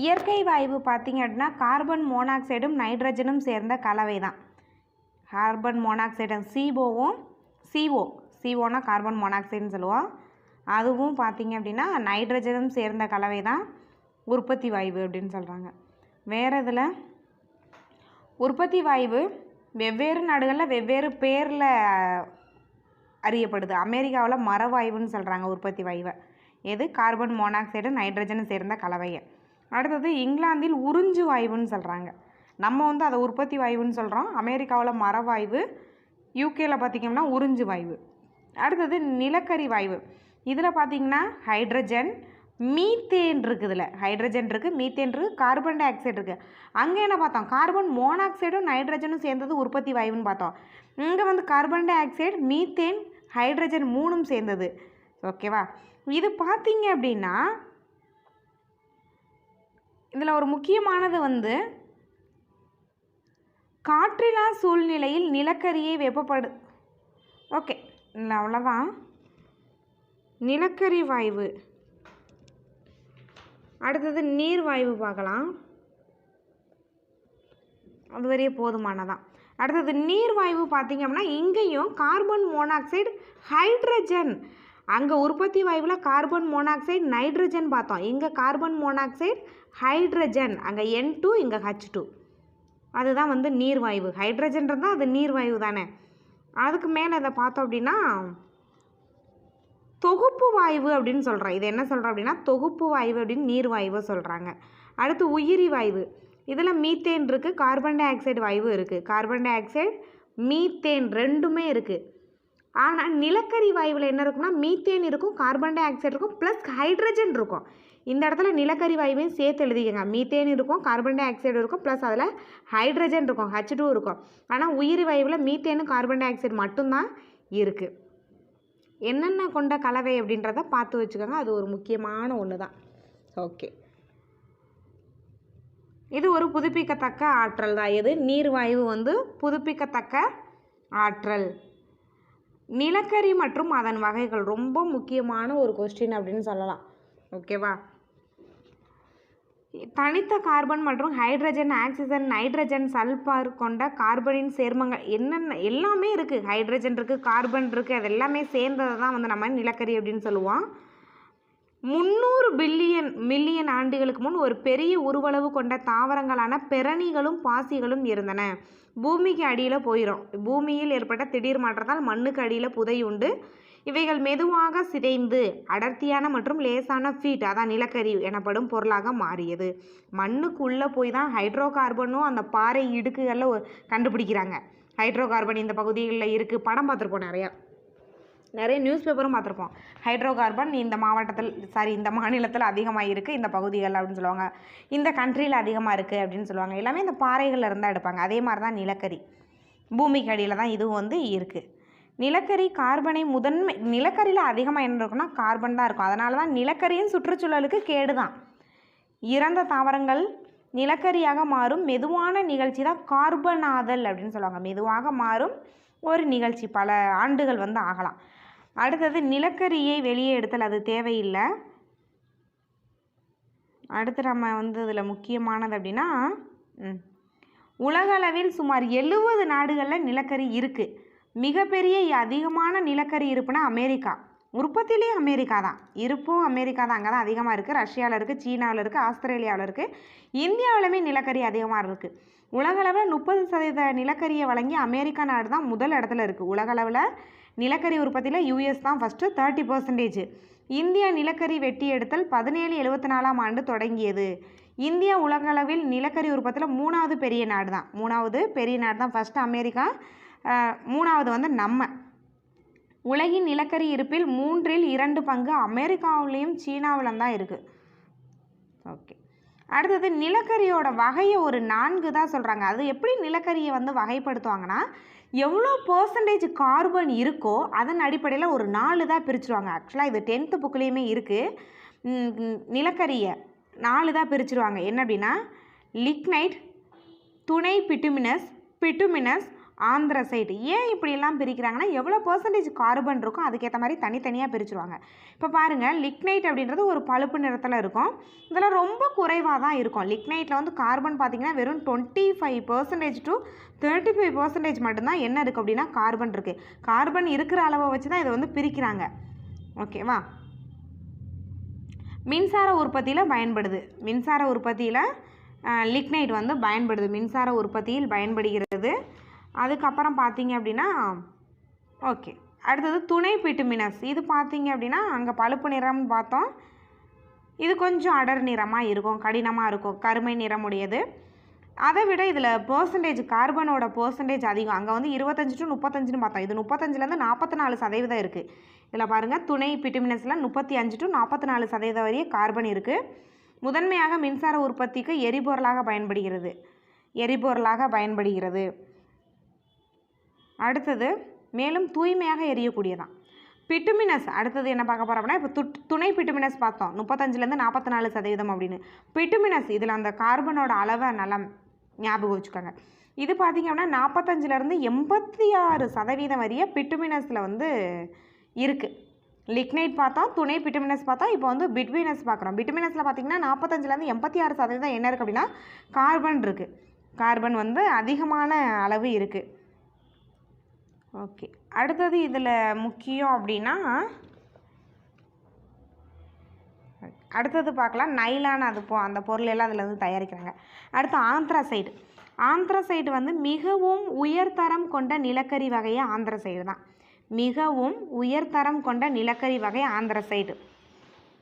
இயற்கை வாயு பார்த்திங்க அப்படின்னா கார்பன் மோனாக்சைடும் நைட்ரஜனும் சேர்ந்த கலவை தான். கார்பன் மோனாக்சைடும் சிஓனா கார்பன் மோனாக்சைடுன்னு சொல்லுவோம். அதுவும் பார்த்திங்க அப்படின்னா நைட்ரஜனும் சேர்ந்த கலவை தான் உற்பத்தி வாயு அப்படின்னு சொல்கிறாங்க. வேறு இதில் உற்பத்தி வாயு வெவ்வேறு நாடுகளில் வெவ்வேறு பேரில் அறியப்படுது. அமெரிக்காவில் மரவாயுன்னு சொல்கிறாங்க உற்பத்தி வாயுவை. எது? கார்பன் மோனாக்சைடு நைட்ரஜன் சேர்ந்த கலவையை. அடுத்தது இங்கிலாந்தில் உறிஞ்சு வாயுன்னு சொல்கிறாங்க. நம்ம வந்து அதை உற்பத்தி வாயுன்னு சொல்கிறோம். அமெரிக்காவில் மரவாயு, யூகேல பார்த்திங்கன்னா உறிஞ்சு வாயு. அடுத்தது நிலக்கரி வாயு. இதில் பார்த்திங்கன்னா ஹைட்ரஜன், மீத்தேன் இருக்குது. இதில் ஹைட்ரஜன் இருக்குது, மீத்தேன் இருக்குது, கார்பன் டை ஆக்சைடு இருக்குது. அங்கே என்ன பார்த்தோம்? கார்பன் மோனாக்சைடும் நைட்ரஜனும் சேர்ந்தது உற்பத்தி வாயுன்னு பார்த்தோம். இங்கே வந்து carbon dioxide, methane, hydrogen 3ம் சேர்ந்தது. ஓகேவா? இது பார்த்திங்க அப்படின்னா இதில் ஒரு முக்கியமானது வந்து காற்றில்லா சூழ்நிலையில் நிலக்கரியை ஓகே இல்லை அவ்வளோதான். நிலக்கரி வாயு. அடுத்தது நீர் வாயு பார்க்கலாம். அது வரையே போதுமானதான். அடுத்தது நீர் வாயு பார்த்திங்க அப்படின்னா இங்கேயும் கார்பன் மோனாக்சைடு ஹைட்ரஜன், அங்கே உற்பத்தி வாயுவில் கார்பன் மோனாக்சைடு நைட்ரஜன் பார்த்தோம். இங்கே கார்பன் மோனாக்சைடு ஹைட்ரஜன், அங்கே N2 இங்கே H2. அதுதான் வந்து நீர்வாயு. ஹைட்ரஜன் இருந்தால் அது நீர்வாயு தானே. அதுக்கு மேலே அதை பார்த்தோம் அப்படின்னா தொகுப்பு வாயு அப்படின்னு சொல்கிறோம். இது என்ன சொல்கிறோம் அப்படின்னா தொகுப்பு வாயு அப்படின்னு நீர்வாயுவை சொல்கிறாங்க. அடுத்து உயிரி வாயு. இதில் மீத்தேன் இருக்குது, கார்பன் டை ஆக்சைடு வாயு இருக்குது. கார்பன் டை ஆக்சைடு மீத்தேன் ரெண்டுமே இருக்குது. ஆனால் நிலக்கரி வாயுவில் என்ன இருக்குன்னா மீத்தேன் இருக்கும், கார்பன் டை ஆக்சைடு இருக்கும், ப்ளஸ் ஹைட்ரஜன் இருக்கும். இந்த இடத்துல நிலக்கரி வாயுவையும் சேர்த்து எழுதிக்கங்க. மீத்தேன் இருக்கும், கார்பன் டை ஆக்சைடு இருக்கும், ப்ளஸ் அதில் ஹைட்ரஜன் இருக்கும், H2 இருக்கும். ஆனால் உயிரி வாயுவில் மீத்தேனு கார்பன் டை ஆக்சைடு மட்டும்தான் இருக்குது. என்னென்ன கொண்ட கலவை அப்படின்றத பார்த்து வச்சுக்கோங்க. அது ஒரு முக்கியமான ஒன்று தான். ஓகே, இது ஒரு புதுப்பிக்கத்தக்க ஆற்றல் தான். இது நீர்வாயு வந்து புதுப்பிக்கத்தக்க ஆற்றல். நிலக்கரி மற்றும் அதன் வகைகள் ரொம்ப முக்கியமான ஒரு கொஸ்டின் அப்படின்னு சொல்லலாம். ஓகேவா? தனித்த கார்பன் மற்றும் ஹைட்ரஜன், ஆக்சிஜன், நைட்ரஜன், சல்பர் கொண்ட கார்பனின் சேர்மங்கள் என்னென்ன எல்லாமே இருக்குது. ஹைட்ரஜன் இருக்குது, கார்பன் இருக்குது, அது எல்லாமே சேர்ந்ததை தான் வந்து நம்ம நிலக்கரி அப்படின்னு சொல்லுவோம். 300 மில்லியன் ஆண்டுகளுக்கு முன் ஒரு பெரிய உருவளவு கொண்ட தாவரங்களான பெரணிகளும் பாசிகளும் இருந்தன. பூமிக்கு அடியில் போயிடும். பூமியில் ஏற்பட்ட திடீர் மாற்றத்தால் மண்ணுக்கு அடியில் புதையுண்டு இவைகள் மெதுவாக சிதைந்து அடர்த்தியான மற்றும் லேசான ஃபீட், அதான் நிலக்கரி எனப்படும் பொருளாக மாறியது. மண்ணுக்கு உள்ளே போய் தான் ஹைட்ரோ கார்பனும் அந்த பாறை இடுக்குகளில் கண்டுபிடிக்கிறாங்க. ஹைட்ரோ கார்பன் இந்த பகுதிகளில் இருக்குது. படம் பார்த்துருப்போம், நிறைய நியூஸ் பேப்பரும் பார்த்துருப்போம். ஹைட்ரோ கார்பன் இந்த இந்த மாநிலத்தில் அதிகமாக இருக்குது, இந்த பகுதிகள் அப்படின்னு சொல்லுவாங்க. இந்த கண்ட்ரியில் அதிகமாக இருக்குது அப்படின்னு சொல்லுவாங்க. எல்லாமே இந்த பாறைகளில் இருந்தால் எடுப்பாங்க. அதே மாதிரி தான் நிலக்கரி பூமிக்கு அடியில் தான் இதுவும் வந்து இருக்குது. நிலக்கரி கார்பனை நிலக்கரியில் அதிகமாக என்ன இருக்குன்னா கார்பன் தான் இருக்கும். அதனால தான் நிலக்கரியும் சுற்றுச்சூழலுக்கு கேடு தான். இறந்த தாவரங்கள் நிலக்கரியாக மாறும் மெதுவான நிகழ்ச்சி தான் கார்பனாதல் அப்படின்னு சொல்லுவாங்க. மெதுவாக மாறும் ஒரு நிகழ்ச்சி, பல ஆண்டுகள் வந்து ஆகலாம். அடுத்தது நிலக்கரியை வெளியே எடுத்தல், அது தேவையில்லை. அடுத்து நம்ம வந்து இதில் முக்கியமானது அப்படின்னா உலகளவில் சுமார் 70 நாடுகளில் நிலக்கரி இருக்குது. மிகப்பெரிய அதிகமான நிலக்கரி இருப்புனா அமெரிக்கா. உற்பத்தியிலே அமெரிக்கா தான், இருப்பும் அமெரிக்கா தான். அங்கே தான் அதிகமாக இருக்குது. ரஷ்யாவில் இருக்குது, சீனாவில் இருக்குது, ஆஸ்திரேலியாவில் இருக்குது, இந்தியாவிலுமே நிலக்கரி அதிகமாக இருக்குது. உலகளவில் 30% நிலக்கரியை வழங்கி அமெரிக்கா நாடு தான் முதல் இடத்துல இருக்குது. உலகளவில் நிலக்கரி உற்பத்தியில் US தான் ஃபஸ்ட்டு 30%. இந்தியா நிலக்கரி வெட்டி எடுத்தல் 1774ஆம் ஆண்டு தொடங்கியது. இந்தியா உலகளவில் நிலக்கரி உற்பத்தியில் 3வது பெரிய நாடு தான். 3வது பெரிய நாடு தான். ஃபஸ்ட்டு அமெரிக்கா, 3வது வந்து நம்ம. உலகின் நிலக்கரி இருப்பில் 2/3 பங்கு அமெரிக்காவிலையும் சீனாவிலும் தான் இருக்குது. ஓகே, அடுத்தது நிலக்கரியோட வகையை ஒரு 4 தான் சொல்கிறாங்க. அது எப்படி நிலக்கரியை வந்து வகைப்படுத்துவாங்கன்னா எவ்வளோ % கார்பன் இருக்கோ அதன் அடிப்படையில் ஒரு 4 தான் பிரிச்சுருவாங்க. ஆக்சுவலாக இது 10th புக்லேயுமே இருக்குது. நிலக்கரியை 4 தான் பிரிச்சுருவாங்க. என்ன அப்படின்னா லிக்னைட், துணை பிட்டுமினஸ், ஆந்திரசைட். ஏன் இப்படியெல்லாம் பிரிக்கிறாங்கன்னா எவ்வளோ % கார்பன் இருக்கும் அதுக்கேற்ற மாதிரி தனித்தனியாக பிரிச்சுருவாங்க. இப்போ பாருங்கள், லிக்னைட் அப்படின்றது ஒரு பழுப்பு நிறத்தில் இருக்கும். இதெல்லாம் ரொம்ப குறைவாக தான் இருக்கும். லிக்னைட்டில் வந்து கார்பன் பார்த்திங்கன்னா வெறும் 25% to 35% மட்டும்தான் என்ன இருக்குது அப்படின்னா கார்பன் இருக்குது. கார்பன் இருக்கிற அளவை வச்சு தான் இதை வந்து பிரிக்கிறாங்க. ஓகேவா? மின்சார உற்பத்தியில் பயன்படுது. மின்சார உற்பத்தியில் லிக்னைட் வந்து பயன்படுது, மின்சார உற்பத்தியில் பயன்படுகிறது. அதுக்கப்புறம் பார்த்தீங்க அப்படின்னா ஓகே, அடுத்தது துணை பிட்டுமினஸ். இது பார்த்தீங்க அப்படின்னா அங்கே பழுப்பு நிறம்னு பார்த்தோம். இது கொஞ்சம் அடர் நிறமாக இருக்கும், கடினமாக இருக்கும், கருமை நிறமுடையது. அதை விட இதில் கார்பனோட அதிகம். அங்கே வந்து 25 to 35ன்னு பார்த்தோம். இது 35லேருந்து 44% இருக்குது. இதில் பாருங்கள், துணை பிட்டுமினஸில் 35 to 44% வரைய கார்பன் இருக்குது. முதன்மையாக மின்சார உற்பத்திக்கு எரிபொருளாக பயன்படுகிறது. அடுத்தது மேலும் தூய்மையாக எரியக்கூடியதான் பிட்டுமினஸ். அடுத்தது என்ன பார்க்க போகிறோம் அப்படின்னா இப்போ துணை பிட்டுமினஸ் பார்த்தோம், 35லேருந்து 44% அப்படின்னு. பிட்டுமினஸ் இதில் அந்த கார்பனோட அளவை நல்லா ஞாபகம் வச்சுக்கோங்க. இது பார்த்திங்க அப்படின்னா 45லேருந்து 86% வரைய பிட்டுமினஸில் வந்து இருக்குது. லிக்னைட் பார்த்தோம், துணை பிட்டுமினஸ் பார்த்தோம், இப்போ வந்து பிட்வீனஸ் பார்க்குறோம். பிட்டுமினஸில் பார்த்திங்கன்னா 45லேருந்து 86% என்ன இருக்குது அப்படின்னா கார்பன் இருக்குது. கார்பன் வந்து அதிகமான அளவு இருக்குது. ஓகே, அடுத்தது இதில் முக்கியம் அப்படின்னா அடுத்தது பார்க்கலாம். நைலான் அந்த பொருள் எல்லாம் அதில் வந்து தயாரிக்கிறாங்க. அடுத்து ஆந்த்ரசைடு. ஆந்த்ரசைடு வந்து மிகவும் உயர்தரம் கொண்ட நிலக்கரி வகையை ஆந்த்ரசைடு தான். மிகவும் உயர்தரம் கொண்ட நிலக்கரி வகை ஆந்த்ரசைடு.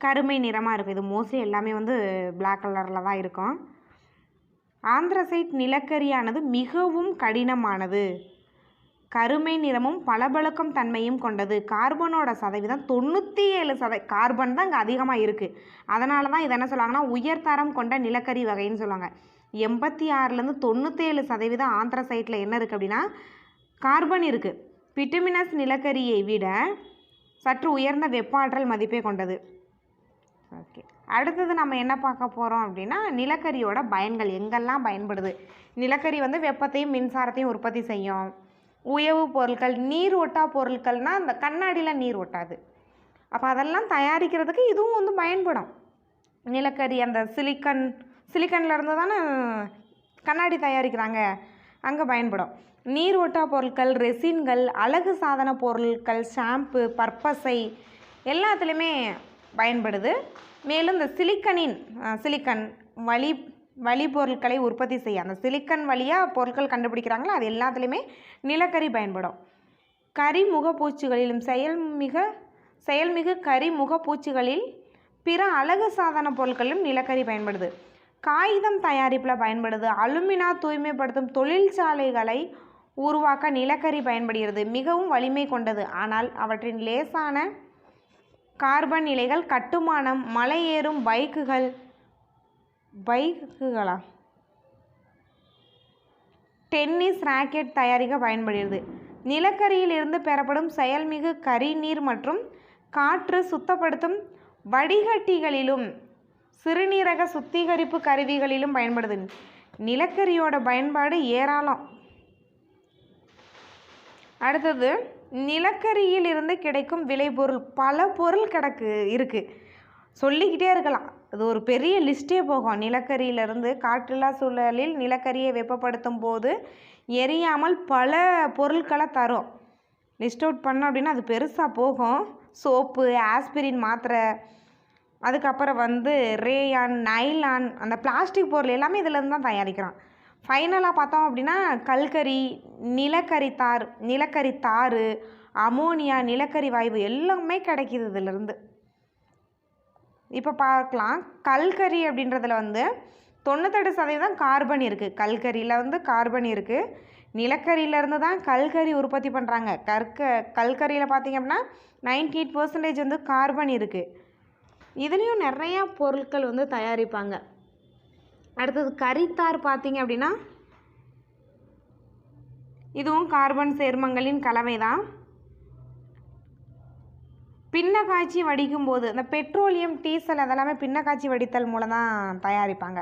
கருமை நிறமாக இருக்கும். இது மோஸ்ட்லி எல்லாமே வந்து பிளாக் கலரில் தான் இருக்கும். ஆந்த்ரசைட் நிலக்கரியானது மிகவும் கடினமானது, கருமை நிறமும் பளபளக்கும் தன்மையும் கொண்டது. கார்பனோட சதவீதம் 97%. கார்பன் தான் இங்கே அதிகமாக இருக்குது. அதனால தான் இதை என்ன சொல்லுவாங்கன்னா உயர்தரம் கொண்ட நிலக்கரி வகைன்னு சொல்லுவாங்க. 86லேருந்து 97% ஆந்த்ரசைட்டில் என்ன இருக்குது அப்படின்னா கார்பன் இருக்குது. பிட்டுமினஸ் நிலக்கரியை விட சற்று உயர்ந்த வெப்ப ஆற்றல் மதிப்பை கொண்டது. ஓகே, அடுத்தது நம்ம என்ன பார்க்க போகிறோம் அப்படின்னா நிலக்கரியோட பயன்கள் எங்கெல்லாம் பயன்படுது. நிலக்கரி வந்து வெப்பத்தையும் மின்சாரத்தையும் உற்பத்தி செய்யும். உயவு பொருட்கள், நீர் ஒட்டா பொருட்கள்னால் அந்த கண்ணாடியில் நீர் ஒட்டாது, அப்போ அதெல்லாம் தயாரிக்கிறதுக்கு இதுவும் வந்து பயன்படும். நிலக்கரி அந்த சிலிக்கன்லேருந்து தானே கண்ணாடி தயாரிக்கிறாங்க, அங்கே பயன்படும். நீர் ஒட்டா பொருட்கள், ரெசின்கள், அழகு சாதன பொருட்கள், ஷாம்பு, பற்பசை எல்லாத்துலேயுமே பயன்படுது. மேலும் இந்த சிலிக்கன் வழி பொருட்களை உற்பத்தி செய்ய அந்த சிலிக்கன் வழியாக பொருட்கள் கண்டுபிடிக்கிறாங்களோ அது எல்லாத்துலேயுமே நிலக்கரி பயன்படும். கரிமுகப்பூச்சிகளிலும் செயல்மிகு கரிமுகப்பூச்சிகளில் பிற அழகு சாதன பொருட்களிலும் நிலக்கரி பயன்படுது. காகிதம் தயாரிப்பில் பயன்படுது. அலுமினா தூய்மைப்படுத்தும் தொழிற்சாலைகளை உருவாக்க நிலக்கரி பயன்படுகிறது. மிகவும் வலிமை கொண்டது, ஆனால் அவற்றின் லேசான கார்பன் நிலைகள் கட்டுமானம், மலையேறும் பைக்குகளா டென்னிஸ் ராக்கெட் தயாரிக்க பயன்படுகிறது. நிலக்கரியிலிருந்து பெறப்படும் செயல்மிகு கரிநீர் மற்றும் காற்று சுத்தப்படுத்தும் வடிகட்டிகளிலும் சிறுநீரக சுத்திகரிப்பு கருவிகளிலும் பயன்படுது. நிலக்கரியோட பயன்பாடு ஏராளம். அடுத்தது நிலக்கரியில் இருந்து கிடைக்கும் விளைபொருள். பல பொருள் இருக்குது, சொல்லிக்கிட்டே இருக்கலாம். அது ஒரு பெரிய லிஸ்ட்டே போகும். நிலக்கரியிலிருந்து காற்றில்லா சூழலில் நிலக்கரியை வெப்பப்படுத்தும் போது எரியாமல் பல பொருட்களை தரும். லிஸ்ட் அவுட் பண்ணோம் அப்படின்னா அது பெருசாக போகும். சோப்பு, ஆஸ்பிரின் மாத்திரை, அதுக்கப்புறம் வந்து ரேயான், நைலான், அந்த பிளாஸ்டிக் பொருள் எல்லாமே இதிலேருந்து தான் தயாரிக்கிறோம். ஃபைனலாக பார்த்தோம் அப்படின்னா கல்கரி, நிலக்கரி தாறு, அமோனியா, நிலக்கரி வாயு எல்லாமே கிடைக்கிது இதிலிருந்து. இப்போ பார்க்கலாம், கல்கரி அப்படின்றதுல வந்து 98% கார்பன் இருக்குது. கல்கரியில் வந்து கார்பன் இருக்குது. நிலக்கரியிலேருந்து தான் கல்கரி உற்பத்தி பண்ணுறாங்க. கல்கரியில் பார்த்திங்க அப்படின்னா 98% வந்து கார்பன் இருக்குது. இதுலேயும் நிறையா பொருட்கள் வந்து தயாரிப்பாங்க. அடுத்தது கரித்தார் பார்த்திங்க அப்படின்னா இதுவும் கார்பன் சேர்மங்களின் கலவை தான். பின்ன காய்ச்சி வடிக்கும் போது இந்த பெட்ரோலியம், டீசல் அதெல்லாமே பின்ன காய்ச்சி வடித்தல் மூலம் தான் தயாரிப்பாங்க.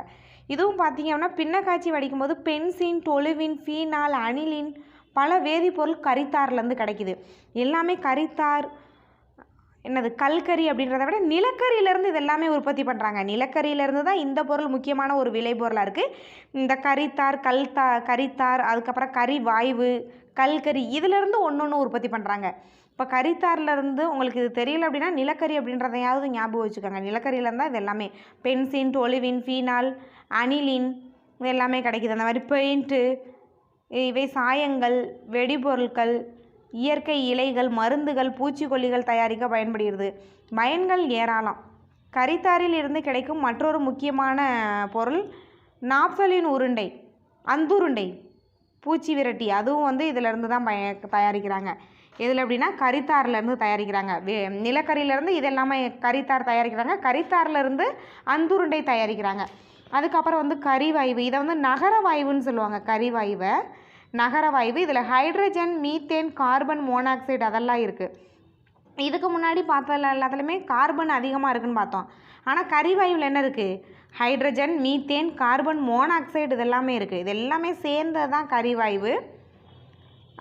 இதுவும் பார்த்திங்க அப்படின்னா பின்ன காய்ச்சி வடிக்கும் போது பென்சின், டொலுவின், ஃபீனால், அனிலின் பல வேதிப்பொருள் கரித்தார்லேருந்து கிடைக்கிது. எல்லாமே கரித்தார் கல்கரி அப்படின்றத விட நிலக்கரியிலேருந்து இது எல்லாமே உற்பத்தி பண்ணுறாங்க. நிலக்கரியிலேருந்து தான் இந்த பொருள் முக்கியமான ஒரு விளைபொருளாக இருக்குது. இந்த கரித்தார், அதுக்கப்புறம் கரி வாயு, கல்கரி இதிலேருந்து ஒன்று உற்பத்தி பண்ணுறாங்க. இப்போ கரித்தார்லேருந்து உங்களுக்கு இது தெரியல அப்படின்னா நிலக்கரி அப்படின்றதையாவது ஞாபகம் வச்சுக்கோங்க. நிலக்கரியிலேருந்து தான் இது எல்லாமே பென்சின், டொலுவின், ஃபீனால், அனிலின் இது எல்லாமே கிடைக்கிது. அந்த மாதிரி பெயிண்ட்டு, இவை சாயங்கள், வெடிபொருட்கள், இயற்கை இலைகள், மருந்துகள், பூச்சிக்கொல்லிகள் தயாரிக்க பயன்படுகிறது. பயன்கள் ஏராளம். கரித்தாரில் இருந்து கிடைக்கும் மற்றொரு முக்கியமான பொருள் நாப்தலின் உருண்டை, அந்துருண்டை, பூச்சி விரட்டி. அதுவும் வந்து இதிலேருந்து தான் தயாரிக்கிறாங்க. இதில் எப்படின்னா கரித்தார்லேருந்து தயாரிக்கிறாங்க. நிலக்கரியிலேருந்து இது எல்லாமே கரித்தார் தயாரிக்கிறாங்க. கரித்தார்லேருந்து அந்துருண்டை தயாரிக்கிறாங்க. அதுக்கப்புறம் வந்து கரிவாயு. இதை வந்து நகர வாயுன்னு சொல்லுவாங்க. கரிவாயுவை நகர வாயு. இதில் ஹைட்ரஜன், மீத்தேன், கார்பன் மோனாக்சைடு அதெல்லாம் இருக்குது. இதுக்கு முன்னாடி பார்த்ததில் எல்லாத்துலேயுமே கார்பன் அதிகமாக இருக்குதுன்னு பார்த்தோம். ஆனால் கரிவாயுவில் என்ன இருக்குது? ஹைட்ரஜன், மீத்தேன், கார்பன் மோனாக்சைடு இதெல்லாமே இருக்குது. இது எல்லாமே சேர்ந்தது தான் கரிவாயு.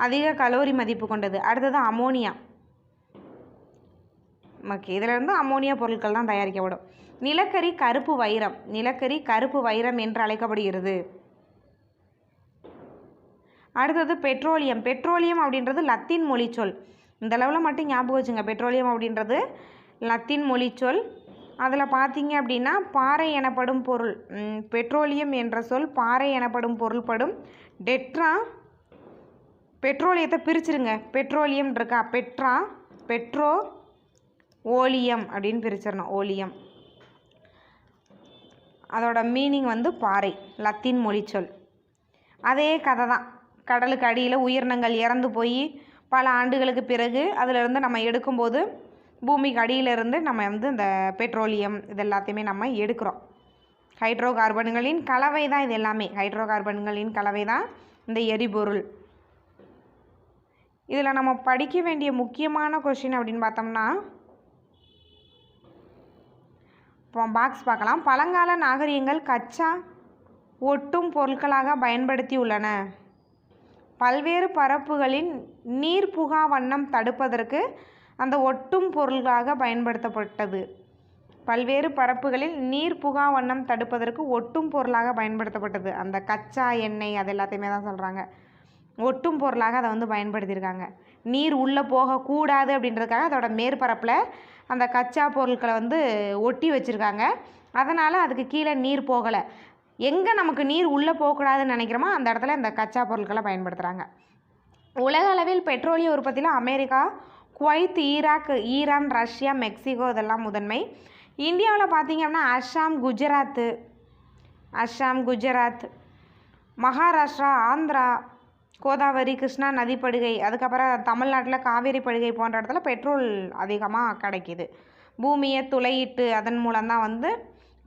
அதிக கலோரி மதிப்பு கொண்டது. அடுத்தது அமோனியா. ஓகே, இதிலிருந்து அமோனியா பொருட்கள் தான் தயாரிக்கப்படும். நிலக்கரி கருப்பு வைரம். நிலக்கரி கருப்பு வைரம் என்று அழைக்கப்படுகிறது. அடுத்தது பெட்ரோலியம். பெட்ரோலியம் அப்படின்றது லத்தீன் மொழிச்சொல். இந்த அளவில் மட்டும் ஞாபகம் வச்சுங்க. பெட்ரோலியம் அப்படின்றது லத்தீன் மொழிச்சொல். அதில் பார்த்தீங்க அப்படின்னா பாறை எனப்படும் பொருள். பெட்ரோலியம் என்ற சொல் பாறை எனப்படும் பொருள்படும். டெட்ரா. பெட்ரோலியத்தை பிரிச்சிருங்க. பெட்ரோலியம் இருக்கா, பெட்ரோ ஓலியம் அப்படின்னு பிரிச்சிடணும். ஓலியம் அதோட மீனிங் வந்து பாறை, லத்தீன் மொழிச்சொல். அதே கதை தான். கடலுக்கு அடியில் உயிரினங்கள் இறந்து போய் பல ஆண்டுகளுக்கு பிறகு அதிலிருந்து நம்ம எடுக்கும்போது பூமிக்கு அடியிலிருந்து நம்ம வந்து இந்த பெட்ரோலியம் இது எல்லாத்தையுமே நம்ம எடுக்கிறோம். ஹைட்ரோ கார்பன்களின் கலவை தான் இது எல்லாமே. ஹைட்ரோ கார்பன்களின் கலவை தான் இந்த எரிபொருள். இதில் நம்ம படிக்க வேண்டிய முக்கியமான கொஷின் அப்படின்னு பார்த்தோம்னா, இப்போ பாக்ஸ் பார்க்கலாம். பழங்கால நாகரிகங்கள் கச்சா ஒட்டும் பொருட்களாக பயன்படுத்தி உள்ளன. பல்வேறு பரப்புகளின் நீர் புகா வண்ணம் தடுப்பதற்கு அந்த ஒட்டும் பொருளாக பயன்படுத்தப்பட்டது. பல்வேறு பரப்புகளில் நீர் புகா வண்ணம் தடுப்பதற்கு ஒட்டும் பொருளாக பயன்படுத்தப்பட்டது. அந்த கச்சா எண்ணெய் அது எல்லாத்தையுமே தான் சொல்கிறாங்க. ஒட்டும் பொருளாக அதை வந்து பயன்படுத்தியிருக்காங்க. நீர் உள்ளே போகக்கூடாது அப்படின்றதுக்காக அதோட மேற்பரப்பில் அந்த கச்சா பொருட்களை வந்து ஒட்டி வச்சுருக்காங்க. அதனால் அதுக்கு கீழே நீர் போகலை. எங்கே நமக்கு நீர் உள்ளே போகக்கூடாதுன்னு நினைக்கிறோமோ அந்த இடத்துல இந்த கச்சா பொருட்களை பயன்படுத்துகிறாங்க. உலக அளவில் பெட்ரோலிய உற்பத்தியில் America, Kuwait, Iran, Russia, Mexico இதெல்லாம் முதன்மை. இந்தியாவில் பார்த்திங்க அப்படின்னா அஸ்ஸாம், குஜராத், மகாராஷ்டிரா, ஆந்திரா, கோதாவரி, கிருஷ்ணா நதிப்படுகை, அதுக்கப்புறம் தமிழ்நாட்டில் காவேரி படுகை போன்ற இடத்துல பெட்ரோல் அதிகமாக கிடைக்கிது. பூமியை துளையிட்டு அதன் மூலம்தான் வந்து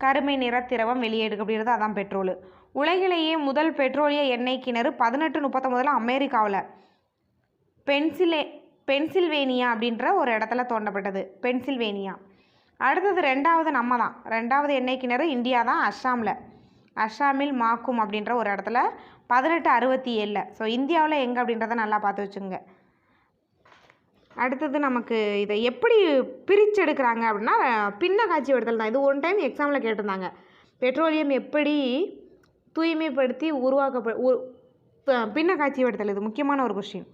கருமை நிற திரவம் வெளியெடுக்கப்படுகிறது. அதான் பெட்ரோலு. உலகிலேயே முதல் பெட்ரோலிய எண்ணெய் கிணறு 1839 அமெரிக்காவில் பென்சில்வேனியா அப்படின்ற ஒரு இடத்துல தோண்டப்பட்டது. பென்சில்வேனியா. அடுத்தது ரெண்டாவது நம்ம தான். ரெண்டாவது எண்ணெய் கிணறு இந்தியா தான், அஸ்ஸாமில் மாக்கும் அப்படின்ற ஒரு இடத்துல 1867. ஸோ இந்தியாவில் எங்கே அப்படின்றத நல்லா பார்த்து வச்சுங்க. அடுத்தது நமக்கு இதை எப்படி பிரிச்செடுக்கிறாங்க அப்படின்னா பின்ன காட்சி வடித்தல் தான். இது ஒன் டைம் எக்ஸாமில் கேட்டிருந்தாங்க. பெட்ரோலியம் எப்படி தூய்மைப்படுத்தி பின்ன காட்சி வடித்தல். இது முக்கியமான ஒரு கொஸ்டின்.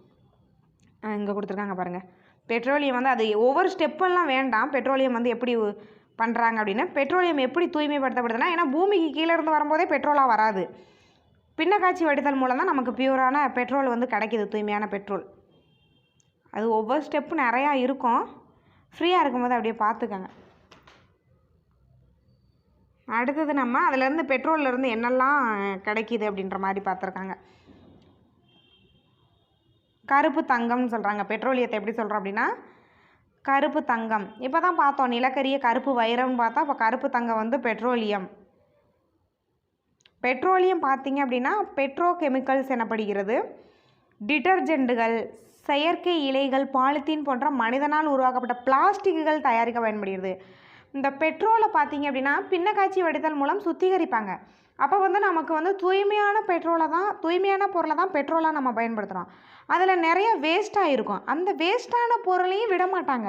இங்கே கொடுத்துருக்காங்க பாருங்கள். பெட்ரோலியம் வந்து அது ஒவ்வொரு ஸ்டெப்பெல்லாம் வேண்டாம். பெட்ரோலியம் வந்து எப்படி பண்ணுறாங்க அப்படின்னா, பெட்ரோலியம் எப்படி தூய்மைப்படுத்தப்படுதுன்னா, ஏன்னா பூமிக்கு கீழே இருந்து வரும்போதே பெட்ரோலாக வராது. பின்ன காட்சி வடித்தல் மூலம் தான் நமக்கு பியூரான பெட்ரோல் வந்து கிடைக்கிது, தூய்மையான பெட்ரோல். அது ஒவ்வொரு ஸ்டெப்பு நிறையா இருக்கும். ஃப்ரீயாக இருக்கும்போது அப்படியே பார்த்துக்கங்க. அடுத்தது நம்ம அதிலேருந்து பெட்ரோல்லேருந்து என்னெல்லாம் கிடைக்கிது அப்படின்ற மாதிரி பார்த்துருக்காங்க. கருப்பு தங்கம்னு சொல்கிறாங்க. பெட்ரோலியத்தை எப்படி சொல்கிறோம் அப்படின்னா கருப்பு தங்கம். இப்போ தான் பார்த்தோம் நிலக்கரியை கருப்பு வைரம்னு பார்த்தா, இப்போ கருப்பு தங்கம் வந்து பெட்ரோலியம். பெட்ரோலியம் பார்த்திங்க அப்படின்னா பெட்ரோ கெமிக்கல்ஸ் எனப்படுகிறது. டிட்டர்ஜென்ட்டுகள், செயற்கை இலைகள், பாலித்தீன் போன்ற மனிதனால் உருவாக்கப்பட்ட பிளாஸ்டிக்குகள் தயாரிக்க பயன்படுகிறது. இந்த பெட்ரோலை பார்த்திங்க அப்படின்னா பின்ன காட்சி வடித்தல் மூலம் சுத்திகரிப்பாங்க. அப்போ வந்து நமக்கு வந்து தூய்மையான பொருளை தான் பெட்ரோலாக நம்ம பயன்படுத்துகிறோம். அதில் நிறைய வேஸ்ட்டாக இருக்கும். அந்த வேஸ்ட்டான பொருளையும் விட மாட்டாங்க.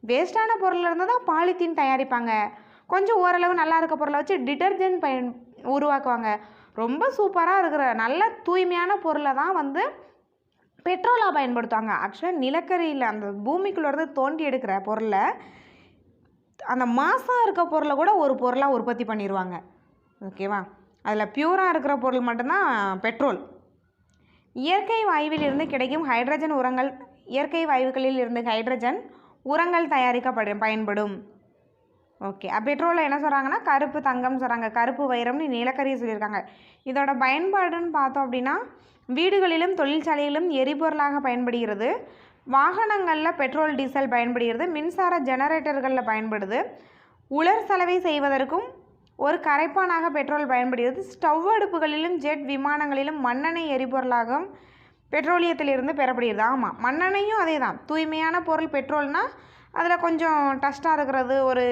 வேஸ்ட்டான பொருளிலிருந்து தான் பாலித்தீன் தயாரிப்பாங்க. கொஞ்சம் ஓரளவு நல்லா இருக்க பொருளை வச்சு டிட்டர்ஜென்ட் உருவாக்குவாங்க. ரொம்ப சூப்பராக இருக்கிற நல்ல தூய்மையான பொருளை தான் வந்து பெட்ரோலாக பயன்படுத்துவாங்க. ஆக்சுவலாக நிலக்கரியில் அந்த பூமிக்குள்ளேருந்து தோண்டி எடுக்கிற பொருளை அந்த மாசாக இருக்க பொருளை கூட ஒரு பொருளாக உற்பத்தி பண்ணிடுவாங்க. ஓகேவா? அதில் பியூராக இருக்கிற பொருள் மட்டும்தான் பெட்ரோல். இயற்கை வாயுவில் கிடைக்கும் ஹைட்ரஜன் உரங்கள், இயற்கை வாயுக்களில் இருந்து ஹைட்ரஜன் உரங்கள் தயாரிக்க பயன்படும். ஓகே, பெட்ரோலில் என்ன சொல்கிறாங்கன்னா கருப்பு தங்கம்னு சொல்கிறாங்க. கருப்பு வைரம்னு நிலக்கரியை சொல்லியிருக்காங்க. இதோட பயன்பாடுன்னு பார்த்தோம் அப்படின்னா வீடுகளிலும் தொழிற்சாலைகளிலும் எரிபொருளாக பயன்படுகிறது. வாகனங்களில் பெட்ரோல் டீசல் பயன்படுகிறது. மின்சார ஜெனரேட்டர்களில் பயன்படுது. உலர் சலவை செய்வதற்கும் ஒரு கரைப்பானாக பெட்ரோல் பயன்படுகிறது. ஸ்டவ் அடுப்புகளிலும் ஜெட் விமானங்களிலும் மண்ணெண்ணெய் எரிபொருளாகவும் பெட்ரோலியத்திலிருந்து பெறப்படுகிறது. ஆமாம், மண்ணெண்ணையும் அதே தான். தூய்மையான பொருள் பெட்ரோல்னால் அதில் கொஞ்சம் டஸ்ட்டாக இருக்கிறது ஒரு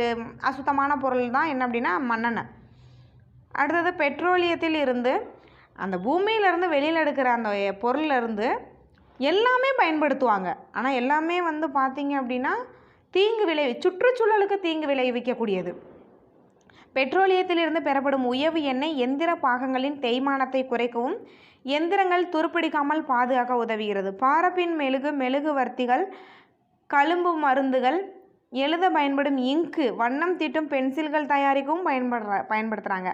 அசுத்தமான பொருள் தான் என்ன அப்படின்னா மண்ணெண்ணெய். அடுத்தது பெட்ரோலியத்தில் இருந்து அந்த பூமியிலேருந்து வெளியில் எடுக்கிற அந்த பொருளிலேருந்து எல்லாமே பயன்படுத்துவாங்க. ஆனால் எல்லாமே வந்து பார்த்திங்க அப்படின்னா சுற்றுச்சூழலுக்கு தீங்கு விளைவிக்கக்கூடியது. பெட்ரோலியத்திலிருந்து பெறப்படும் உயவு எண்ணெய் எந்திர பாகங்களின் தேய்மானத்தை குறைக்கவும் எந்திரங்கள் துருப்பிடிக்காமல் பாதுகாக்க உதவுகிறது. பாரபின் மெழுகுவர்த்திகள், களும்பு மருந்துகள், எழுத பயன்படும் இங்கு, வண்ணம் தீட்டும் பென்சில்கள் தயாரிக்கவும் பயன்படுத்துகிறாங்க.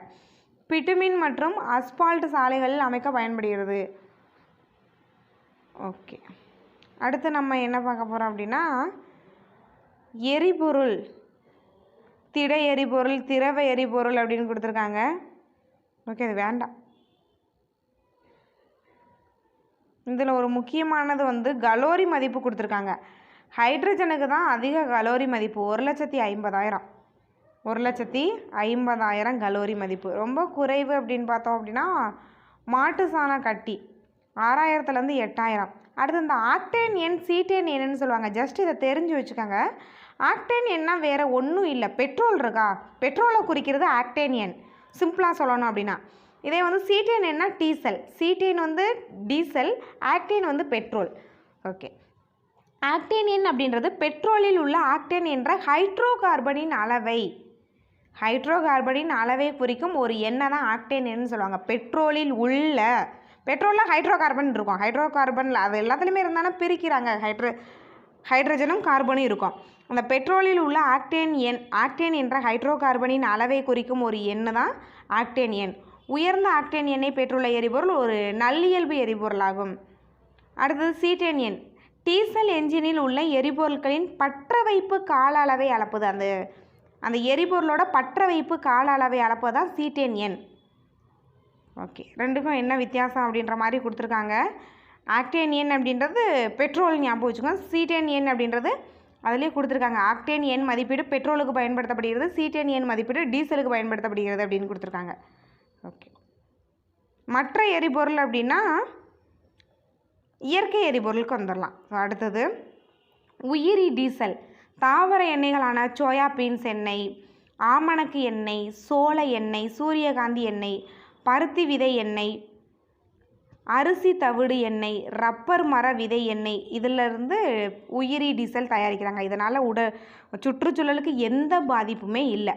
பிட்டுமின் மற்றும் அஸ்பால்ட் சாலைகளில் அமைக்க பயன்படுகிறது. ஓகே, அடுத்து நம்ம என்ன பார்க்க போகிறோம் அப்படின்னா எரிபொருள், திட எரிபொருள், திரவ எரிபொருள் அப்படின்னு கொடுத்துருக்காங்க. ஓகே, அது வேண்டாம். இதில் ஒரு முக்கியமானது வந்து கலோரி மதிப்பு கொடுத்துருக்காங்க. ஹைட்ரஜனுக்கு தான் அதிக கலோரி மதிப்பு, 1,50,000 1,50,000 கலோரி மதிப்பு. ரொம்ப குறைவு அப்படின்னு பார்த்தோம் அப்படின்னா மாட்டு சாண கட்டி 6,000லேருந்து 8,000. அடுத்து இந்த ஆக்டேன் எண், சீட்டேன் எண்ணுன்னு சொல்லுவாங்க. ஜஸ்ட் இதை தெரிஞ்சு வச்சுக்கோங்க. ஆக்டேன் எண்ணா வேறு ஒன்றும் இல்லை. பெட்ரோல் இருக்கா, பெட்ரோலை குறிக்கிறது ஆக்டேன் எண், சிம்பிளாக சொல்லணும் அப்படின்னா. இதே வந்து சீட்டேன் எண்ணா டீசல், சீட்டேன் வந்து டீசல், ஆக்டேன் வந்து பெட்ரோல். ஓகே, ஆக்டேன் எண் அப்படின்றது பெட்ரோலில் உள்ள ஆக்டேன் என்ற ஹைட்ரோகார்பனின் அளவை குறிக்கும் ஒரு எண்ணெய் தான் ஆக்டேன் எண்ணு சொல்லுவாங்க. பெட்ரோலில் ஹைட்ரோகார்பன் இருக்கும். ஹைட்ரோகார்பனில் அது எல்லாத்துலேயுமே இருந்தாலும் பிரிக்கிறாங்க. ஹைட்ரஜனும் கார்பனும் இருக்கும். அந்த பெட்ரோலில் உள்ள ஆக்டேன் என்ற ஹைட்ரோகார்பனின் அளவை குறிக்கும் ஒரு எண்ணெய் தான் ஆக்டேன் எண். உயர்ந்த ஆக்டேன் எண்ணெய் பெற்றுள்ள எரிபொருள் ஒரு நல்லியல்பு எரிபொருளாகும். அடுத்தது சீட்டேன் எண், டீசல் என்ஜினில் உள்ள எரிபொருட்களின் பற்ற வைப்பு கால அளவை அளப்பது. அந்த எரிபொருளோட பற்ற வைப்பு கால அளவை அளப்பது தான் சீட்டேன் எண். ஓகே, ரெண்டுக்கும் என்ன வித்தியாசம் அப்படின்ற மாதிரி கொடுத்துருக்காங்க. ஆக்டேன் எண் அப்படின்றது பெட்ரோல் ஞாபகம் வச்சுக்கோங்க. சீட்டேன் எண் அப்படின்றது அதிலே கொடுத்துருக்காங்க. ஆக்டேன் எண் மதிப்பீடு பெட்ரோலுக்கு பயன்படுத்தப்படுகிறது, சீட்டேன் எண் மதிப்பீடு டீசலுக்கு பயன்படுத்தப்படுகிறது அப்படின்னு கொடுத்துருக்காங்க. ஓகே, மற்ற எரிபொருள் அப்படின்னா இயற்கை எரிபொருளுக்கு வந்துடலாம். அடுத்தது உயிரி டீசல், தாவர எண்ணெய்களான சோயா பீன்ஸ் எண்ணெய், ஆமணக்கு எண்ணெய், சோள எண்ணெய், சூரியகாந்தி எண்ணெய், பருத்தி விதை எண்ணெய், அரிசி தவிடு எண்ணெய், ரப்பர் மர விதை எண்ணெய், இதிலிருந்து உயிரி டீசல் தயாரிக்கிறாங்க. இதனால் சுற்றுச்சூழலுக்கு எந்த பாதிப்புமே இல்லை.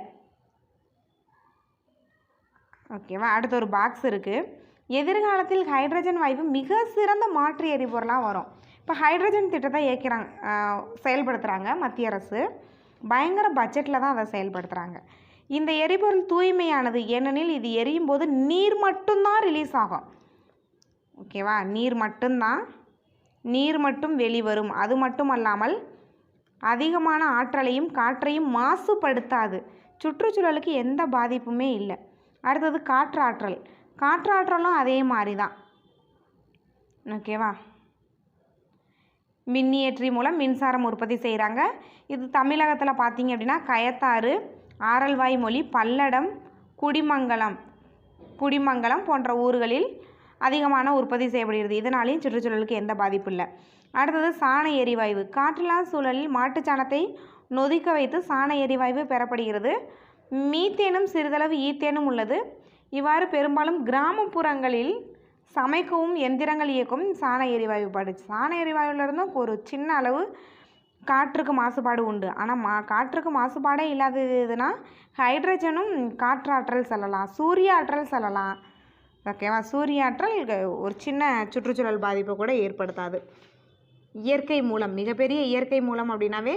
ஓகேவா, அடுத்த ஒரு பாக்ஸ் இருக்குது. எதிர்காலத்தில் ஹைட்ரஜன் வாயு மிக சிறந்த மாற்று எரிபொருளாக வரும். இப்போ ஹைட்ரஜன் திட்டத்தை செயல்படுத்துகிறாங்க மத்திய அரசு. பயங்கர பட்ஜெட்டில் தான் அதை செயல்படுத்துகிறாங்க. இந்த எரிபொருள் தூய்மையானது, ஏனெனில் இது எரியும் போது நீர் மட்டும்தான் ரிலீஸ் ஆகும். ஓகேவா, நீர் மட்டும் வெளிவரும். அது மட்டும் அல்லாமல் அதிகமான ஆற்றலையும் காற்றையும் மாசுபடுத்தாது. சுற்றுச்சூழலுக்கு எந்த பாதிப்புமே இல்லை. அடுத்தது காற்றாற்றலும் அதே மாதிரி தான். ஓகேவா, மின்னியற்றி மூலம் மின்சாரம் உற்பத்தி செய்கிறாங்க. இது தமிழகத்தில் பார்த்திங்க அப்படின்னா கயத்தாறு, ஆரல்வாய்மொழி, பல்லடம், குடிமங்கலம் போன்ற ஊர்களில் அதிகமான உற்பத்தி செய்யப்படுகிறது. இதனாலேயும் சுற்றுச்சூழலுக்கு எந்த பாதிப்பு இல்லை. அடுத்தது சாண எரிவாயு. காற்றில்லா சூழலில் மாட்டுச்சாணத்தை நொதிக்க வைத்து சாண எரிவாயு பெறப்படுகிறது. மீத்தேனும் சிறிதளவு ஈத்தேனும் உள்ளது. இவ்வாறு பெரும்பாலும் கிராமப்புறங்களில் சமைக்கவும் எந்திரங்கள் இயக்கும் சாண எரிவாயு சாண எரிவாயுவிலிருந்தும் ஒரு சின்ன அளவு காற்றுக்கு மாசுபாடு உண்டு. ஆனால் காற்றுக்கு மாசுபாடே இல்லாததுன்னா ஹைட்ரஜனும் காற்றாற்றல் சொல்லலாம், சூரிய ஆற்றல் சொல்லலாம். ஓகேவா, சூரிய ஆற்றல் ஒரு சின்ன சுற்றுச்சூழல் பாதிப்பை கூட ஏற்படுத்தாது. இயற்கை மூலம், மிகப்பெரிய இயற்கை மூலம் அப்படின்னாவே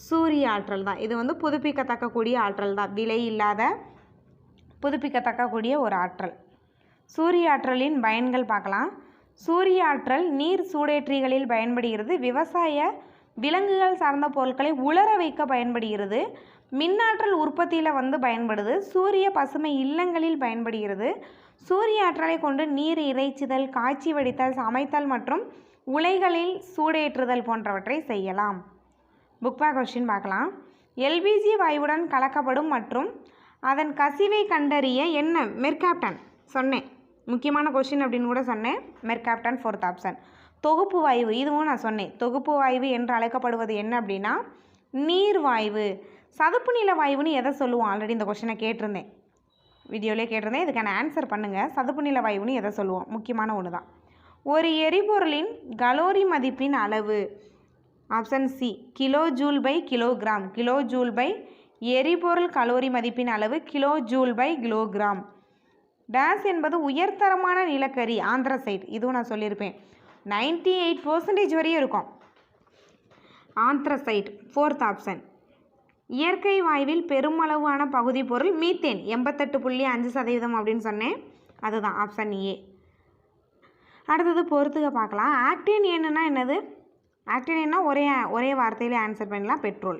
சூரிய ஆற்றல் தான். இது வந்து புதுப்பிக்கத்தக்கக்கூடிய ஆற்றல் தான், விலை இல்லாத புதுப்பிக்கத்தக்கக்கூடிய ஒரு ஆற்றல். சூரிய ஆற்றலின் பயன்கள் பார்க்கலாம். சூரிய ஆற்றல் நீர் சூடேற்றிகளில் பயன்படுகிறது. விவசாய விலங்குகள் சார்ந்த பொருட்களை உலர வைக்க பயன்படுகிறது. மின்னாற்றல் உற்பத்தியில் பயன்படுது. சூரிய பசுமை இல்லங்களில் பயன்படுகிறது. சூரிய ஆற்றலை கொண்டு நீர் இறைச்சிதல், காய்ச்சி வடித்தல், சமைத்தல் மற்றும் உலைகளில் சூடேற்றுதல் போன்றவற்றை செய்யலாம். புக் பேக் கொஸ்டின் பார்க்கலாம். எல்பிஜி வாயுவுடன் கலக்கப்படும் மற்றும் அதன் கசிவை கண்டறிய என்ன? மெர்காப்டன் சொன்னேன், முக்கியமான கொஸ்டின் அப்படின்னு கூட சொன்னேன். Mercaptan 4th option. தொகுப்பு வாயு, இதுவும் நான் சொன்னேன். தொகுப்பு வாயு என்று அழைக்கப்படுவது என்ன அப்படின்னா நீர்வாயு. சதுப்பு நில வாயுன்னு எதை சொல்லுவோம்? ஆல்ரெடி இந்த கொஸ்டினை கேட்டிருந்தேன், வீடியோவிலே கேட்டிருந்தேன். இதுக்கான ஆன்சர் பண்ணுங்கள். சதுப்பு நில வாயுன்னு எதை சொல்லுவோம்? முக்கியமான ஒன்று தான். ஒரு எரிபொருளின் கலோரி மதிப்பின் அளவு. Option C kilojoule per kilogram. Kilojoule per எரிபொருள் கலோரி மதிப்பின் அளவு கிலோ ஜூல் பை கிலோகிராம். டேஸ் என்பது உயர்தரமான நிலக்கரி, ஆந்த்ரசைட். இதுவும் நான் சொல்லியிருப்பேன். 98% வரையும் இருக்கும் ஆந்த்ரசைட். 4th option. இயற்கை வாயுவில் பெருமளவான பகுதி பொருள் மீத்தேன். 88.5% அப்படின்னு சொன்னேன். அதுதான் ஆப்ஷன் ஏ. அடுத்தது பொறுத்துக்க பார்க்கலாம். ஆக்டேன் ஏன்னா என்னது? ஆக்டேன் ஏன்னா ஒரே வார்த்தையில் ஆன்சர் பண்ணலாம், பெட்ரோல்.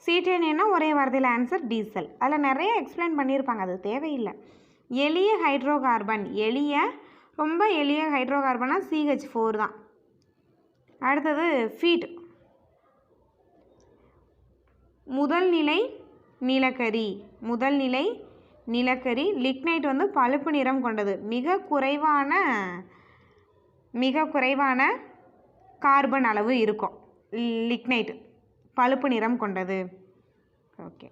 சீட்டேன் ஏன்னா ஒரே வார்த்தையில் ஆன்சர் டீசல். அதில் நிறைய எக்ஸ்பிளைன் பண்ணியிருப்பாங்க, அது தேவையில்லை. எளிய ஹைட்ரோகார்பன். ரொம்ப எளிய ஹைட்ரோகார்பனாக CH4 தான். அடுத்தது ஃபீட், முதல் நிலை நிலக்கரி. முதல் நிலை நிலக்கரி. லிக்னைட் வந்து பழுப்பு நிறம் கொண்டது. மிக குறைவான கார்பன் அளவு இருக்கும் லிக்னைட், பழுப்பு நிறம் கொண்டது. ஓகே.